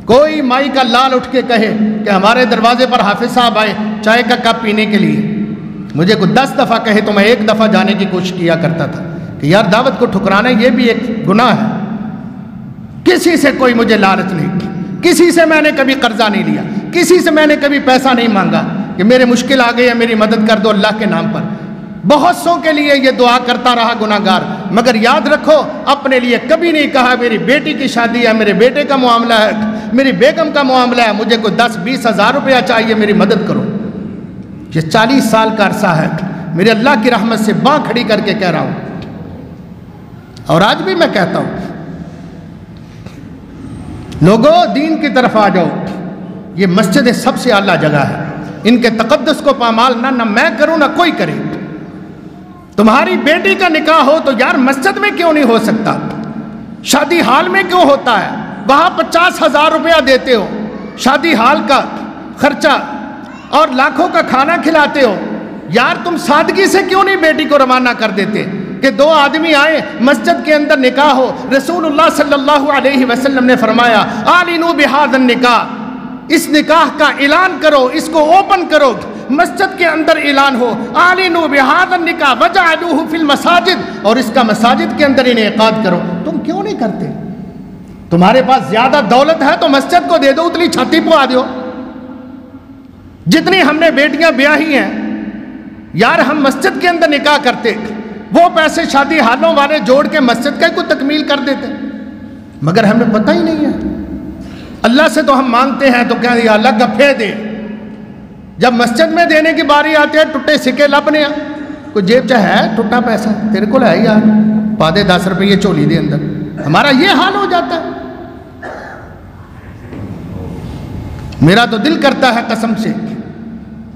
کوئی مائی کا لال اٹھ کے کہے کہ ہمارے دروازے پر حافظ صاحب آئے چائے کا کپ پینے کے لیے، مجھے کوئی 10 دفعہ کہے تو میں 1 دفعہ جانے کی کوشش کیا کرتا تھا کہ یار دعوت کو ٹھکرانا یہ بھی ایک گناہ ہے۔ کسی سے کوئی مجھے لالچ نہیں، کسی سے میں نے کبھی قرضہ نہیں لیا، کسی سے میں نے کبھی پیسہ نہیں مانگا کہ میرے مشکل آ گئی ہے میری مدد کر دو اللہ کے نام پر۔ بہت سو کے لیے یہ دعا کرتا رہا گناہگار، مگر یاد رکھو اپنے لیے کبھی نہیں کہا میری بیٹی کی شادی ہے، میرے بیٹے کا معاملہ ہے، میری بیگم کا معاملہ ہے، مجھے کوئی 10-20 ہزار روپیہ چاہیے، میری مدد کرو۔ یہ 40 سال کا عرصہ ہے، میرے اللہ کی رحمت سے باں کھڑی کر کے کہہ رہا ہوں، اور آج بھی میں کہتا ہوں لوگوں دین کی طرف آ جاؤ۔ یہ مسجد سب سے اعلیٰ جگہ ہے، ان کے تقدس کو پامال نہ میں کروں نہ کوئی کرے۔ تمہاری بیٹی کا نکاح ہو تو یار مسجد میں کیوں نہیں ہو سکتا؟ شادی ہال میں کیوں ہوتا ہے؟ وہاں 50 ہزار روپیہ دیتے ہو شادی ہال کا خرچہ اور لاکھوں کا کھانا کھلاتے ہو، یار تم سادگی سے کیوں نہیں بیٹی کو روانہ کر دیتے کہ 2 آدمی آئے مسجد کے اندر نکاح ہو؟ رسول اللہ صلی اللہ علیہ وسلم نے فرمایا اعلنوا بہذا النکاح، اس نکاح کا اعلان کرو، اس کو اوپن کرو، مسجد کے اندر اعلان ہو، اعلنوا بہذا النکاح وجعلوہ فی المساجد، اور اس کا مساجد کے اندر انعقاد کرو۔ تم کیوں نہیں کرتے؟ تمہارے پاس زیادہ دولت ہے تو مسجد کو دے دو، اتنی چھتی پوا دو۔ جتنی ہم نے بیٹیاں بیاہی ہیں یار ہم مسجد کے اندر نکاح کرتے، وہ پیسے شادی حالوں والے جوڑ کے مسجد کا کوئی تکمیل کر دیتے، مگر ہمیں پتہ ہی نہیں ہے۔ اللہ سے تو ہم مانگتے ہیں تو کہہ دیا اللہ گفے دے، جب مسجد میں دینے کی باری آتی ہے ٹوٹے سکے لبنے، کوئی جیب چاہ ہے ٹوٹا پیسہ تیرے کو ہے یار، پا دے 10 روپے چولی دے اندر، ہمارا یہ حال ہو جاتا ہے۔ میرا تو دل کرتا ہے قسم سے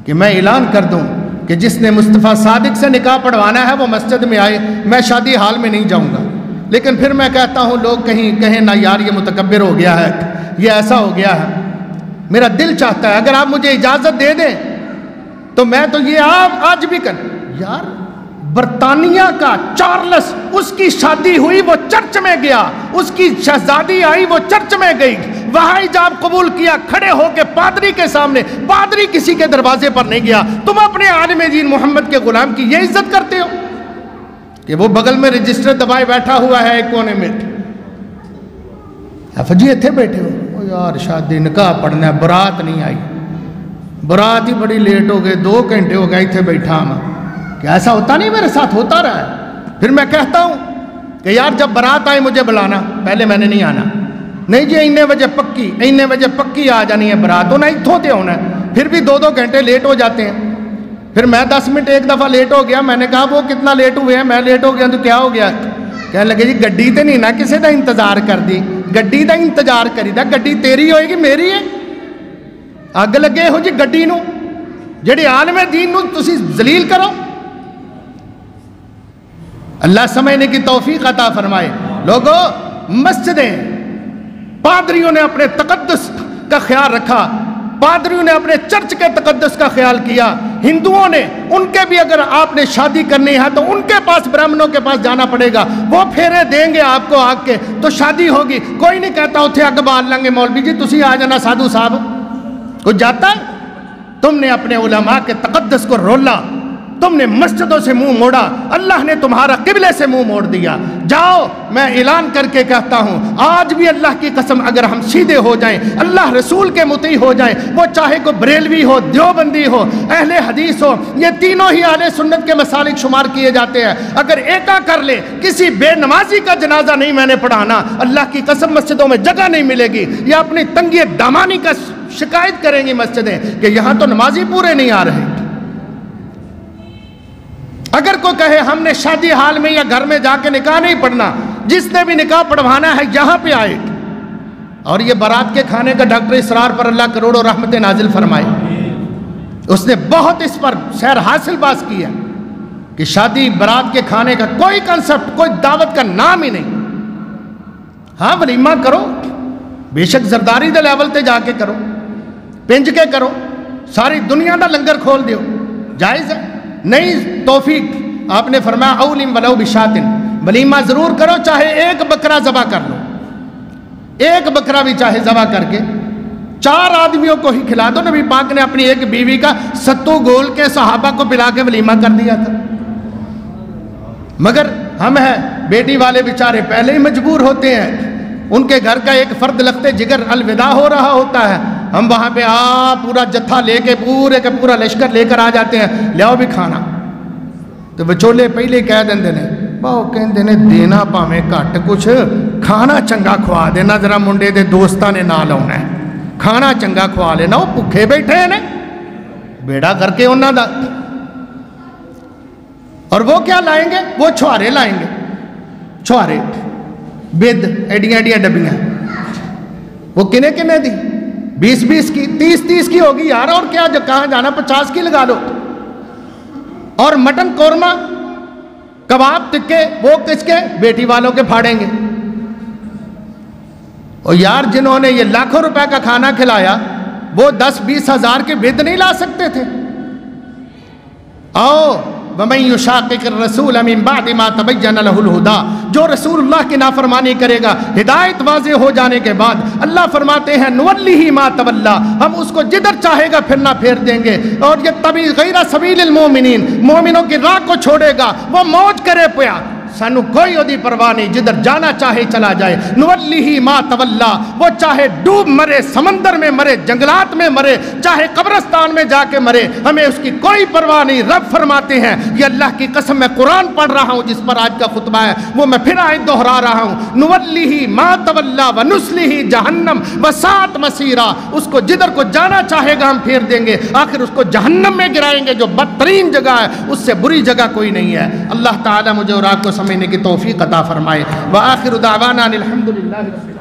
کہ میں اعلان کر دوں کہ جس نے مصطفیٰ صادق سے نکاح پڑھوانا ہے وہ مسجد میں آئے، میں شادی حال میں نہیں جاؤں گا۔ لیکن پھر میں کہتا ہوں لوگ کہیں نہ یار یہ متکبر ہو گیا ہے، یہ ایسا ہو گیا ہے۔ میرا دل چاہتا ہے اگر آپ مجھے اجازت دے دیں تو میں تو یہ آپ آج بھی کر یار، برطانیہ کا چارلس، اس کی شادی ہوئی وہ چرچ میں گیا، اس کی شہزادی آئی وہ چرچ میں گئی، وہاں حجاب قبول کیا کھڑے ہو کے پادری کے سامنے، پادری کسی کے دروازے پر نہیں گیا۔ تم اپنے عالم دین محمد کے غلام کی یہ عزت کرتے ہو کہ وہ بغل میں رجسٹر دبائے بیٹھا ہوا ہے ایک کونے میں، افجی اتھے بیٹھے ہو یار شادی نکاح پڑھنا ہے، برات نہیں آئی، برات ہی بڑی لیٹ ہو گئے، 2 گھنٹے ہو گئے اتھے بیٹھا ہوں کہ ایسا ہوتا نہیں میرے ساتھ ہوتا رہا ہے۔ پھر میں کہتا ہوں کہ یار جب برات آئے مجھے بلانا، پہلے میں نے نہیں آنا، نہیں جی اینے وجہ پکی آ جانی ہے برات، انہیں اتھوں تے ہونا ہے، پھر بھی 2 گھنٹے لیٹ ہو جاتے ہیں۔ پھر میں 10 منٹ ایک دفعہ لیٹ ہو گیا، میں نے کہا وہ کتنا لیٹ ہوئے ہیں، میں لیٹ ہو گیا تو کیا ہو گیا؟ کہنے لگے جی گڈی تے نہیں نہ کسی دا انتظار کر دی، گڈی دا انتظار کری دا، گڈی تیری ہوئے گی میری ہے؟ اگ لگے ہو جی گڈی نو، جڑی عالم دین نو تسی ذلیل کرو۔ اللہ سمجھنے کی توفیق عطا فرمائے۔ لوگوں مسجدیں، پادریوں نے اپنے تقدس کا خیال رکھا، پادریوں نے اپنے چرچ کے تقدس کا خیال کیا، ہندوؤں نے ان کے بھی اگر آپ نے شادی کرنی ہے تو ان کے پاس برہمنوں کے پاس جانا پڑے گا، وہ پھیرے دیں گے آپ کو آگ کے تو شادی ہوگی۔ کوئی نہیں کہتا اتھے اگ بال لیں گے مولوی جی تسی آ جانا سادھو صاحب، کوئی جاتا ہے؟ تم نے اپنے علماء کے تقدس کو رولا، تم نے مسجدوں سے منہ موڑا، اللہ نے تمہارا قبلے سے منہ موڑ دیا۔ جاؤ، میں اعلان کر کے کہتا ہوں آج بھی اللہ کی قسم اگر ہم سیدھے ہو جائیں، اللہ رسول کے مطیع ہو جائیں، وہ چاہے کوئی بریلوی ہو، دیوبندی ہو، اہل حدیث ہو، یہ تینوں ہی اہل سنت کے مسالک شمار کیے جاتے ہیں، اگر ایکا کر لے کسی بے نمازی کا جنازہ نہیں میں نے پڑھانا، اللہ کی قسم مسجدوں میں جگہ نہیں ملے گی، یا اپنی تنگی دامانی کا شکایت کریں گی مسجدیں کہ یہاں تو نمازی پورے نہیں آ رہے۔ اگر کوئی کہے ہم نے شادی حال میں یا گھر میں جا کے نکاح نہیں پڑھنا، جس نے بھی نکاح پڑھوانا ہے یہاں پہ آئے۔ اور یہ برات کے کھانے کا ڈاکٹر اسرار پر اللہ کروڑوں رحمتیں نازل فرمائے، اس نے بہت اس پر سیر حاصل باز کی ہے کہ شادی برات کے کھانے کا کوئی کنسپٹ، کوئی دعوت کا نام ہی نہیں۔ ہاں ولیمہ کرو، بے شک زرداری دے لیول تے جا کے کرو، پنج کے کرو، ساری دنیا دا لنگر کھول دیو، جائز ہے۔ نہیں توفیق آپ نے فرمایا اولم ولو بشاتن، ولیمہ ضرور کرو، چاہے ایک بکرا ذبح کر لو، ایک بکرا بھی چاہے ذبح کر کے 4 آدمیوں کو ہی کھلا دو۔ نبی پاک نے اپنی ایک بیوی کا ستو گول کے صحابہ کو پلا کے ولیمہ کر دیا تھا۔ مگر ہم ہیں بیٹی والے بیچارے پہلے ہی مجبور ہوتے ہیں، ان کے گھر کا ایک فرد لختے جگر الوداع ہو رہا ہوتا ہے، ہم وہاں پہ پورا جتھا لے کے پورے کا پورا لشکر لے کر آ جاتے ہیں، لیاؤ بھی کھانا۔ تو وچولے پہلے کہہ دیں نے باؤ کہندے نے دینا پاویں گھٹ کچھ، کھانا چنگا کھوا دینا، ذرا منڈے دے دوستاں نے نال آنا ہے، کھانا چنگا کھوا لینا، وہ بھکھے بیٹھے ہیں بیڑا کر کے انہاں دا۔ اور وہ کیا لائیں گے؟ وہ چھوارے لائیں گے، چھوارے بید ایڈیاں ایڈیاں ڈبیاں، وہ کنے کنے دی 20 کی 30 کی ہوگی یار، اور کیا جو کہاں جانا 50 کی لگا لو۔ اور مٹن قورمہ کباب تکے وہ کس کے؟ بیٹی والوں کے پھاڑیں گے۔ اور یار جنہوں نے یہ لاکھوں روپے کا کھانا کھلایا وہ 10-20 ہزار کے بید نہیں لا سکتے تھے۔ آؤ وَمَن يُشَاقِقِ الرَّسُولَ مِن بَعْدِ مَا تَبَيَّنَ لَهُ الْهُدَىٰ، جو رسول اللہ کی نافرمانی کرے گا ہدایت واضح ہو جانے کے بعد، اللہ فرماتے ہیں نُوَلِّهِ مَا تَوَلَّىٰ، ہم اس کو جدھر چاہے گا پھرنا پھیر دیں گے۔ اور یہ تبی غیر سبیل المومنین، مومنوں کی راہ کو چھوڑے گا، وہ موج کرے پیا، سانو کوئی اودی پرواہ نہیں، جدھر جانا چاہے چلا جائے، نولیہ ما تولا، وہ چاہے ڈوب مرے، سمندر میں مرے، جنگلات میں مرے، چاہے قبرستان میں جا کے مرے، ہمیں اس کی کوئی پرواہ نہیں۔ رب فرماتے ہیں، یہ اللہ کی قسم میں قرآن پڑھ رہا ہوں جس پر آج کا خطبہ ہے، وہ میں پھر آیت دہرا رہا ہوں، نولیہ ما تولا ونسلہ جہنم وساءت مصیرا، اس کو جدھر کو جانا چاہے گا ہم پھیر دیں گے، آخر اس کو جہنم میں گرائیں گے جو بدترین جگہ ہے، اس سے بری جگہ کوئی نہیں ہے۔ اللہ تعالیٰ مجھے اور آپ کو سمجھنے کی توفیق عطا فرمائے۔ وآخر دعوانا الحمدللہ رب العالمین۔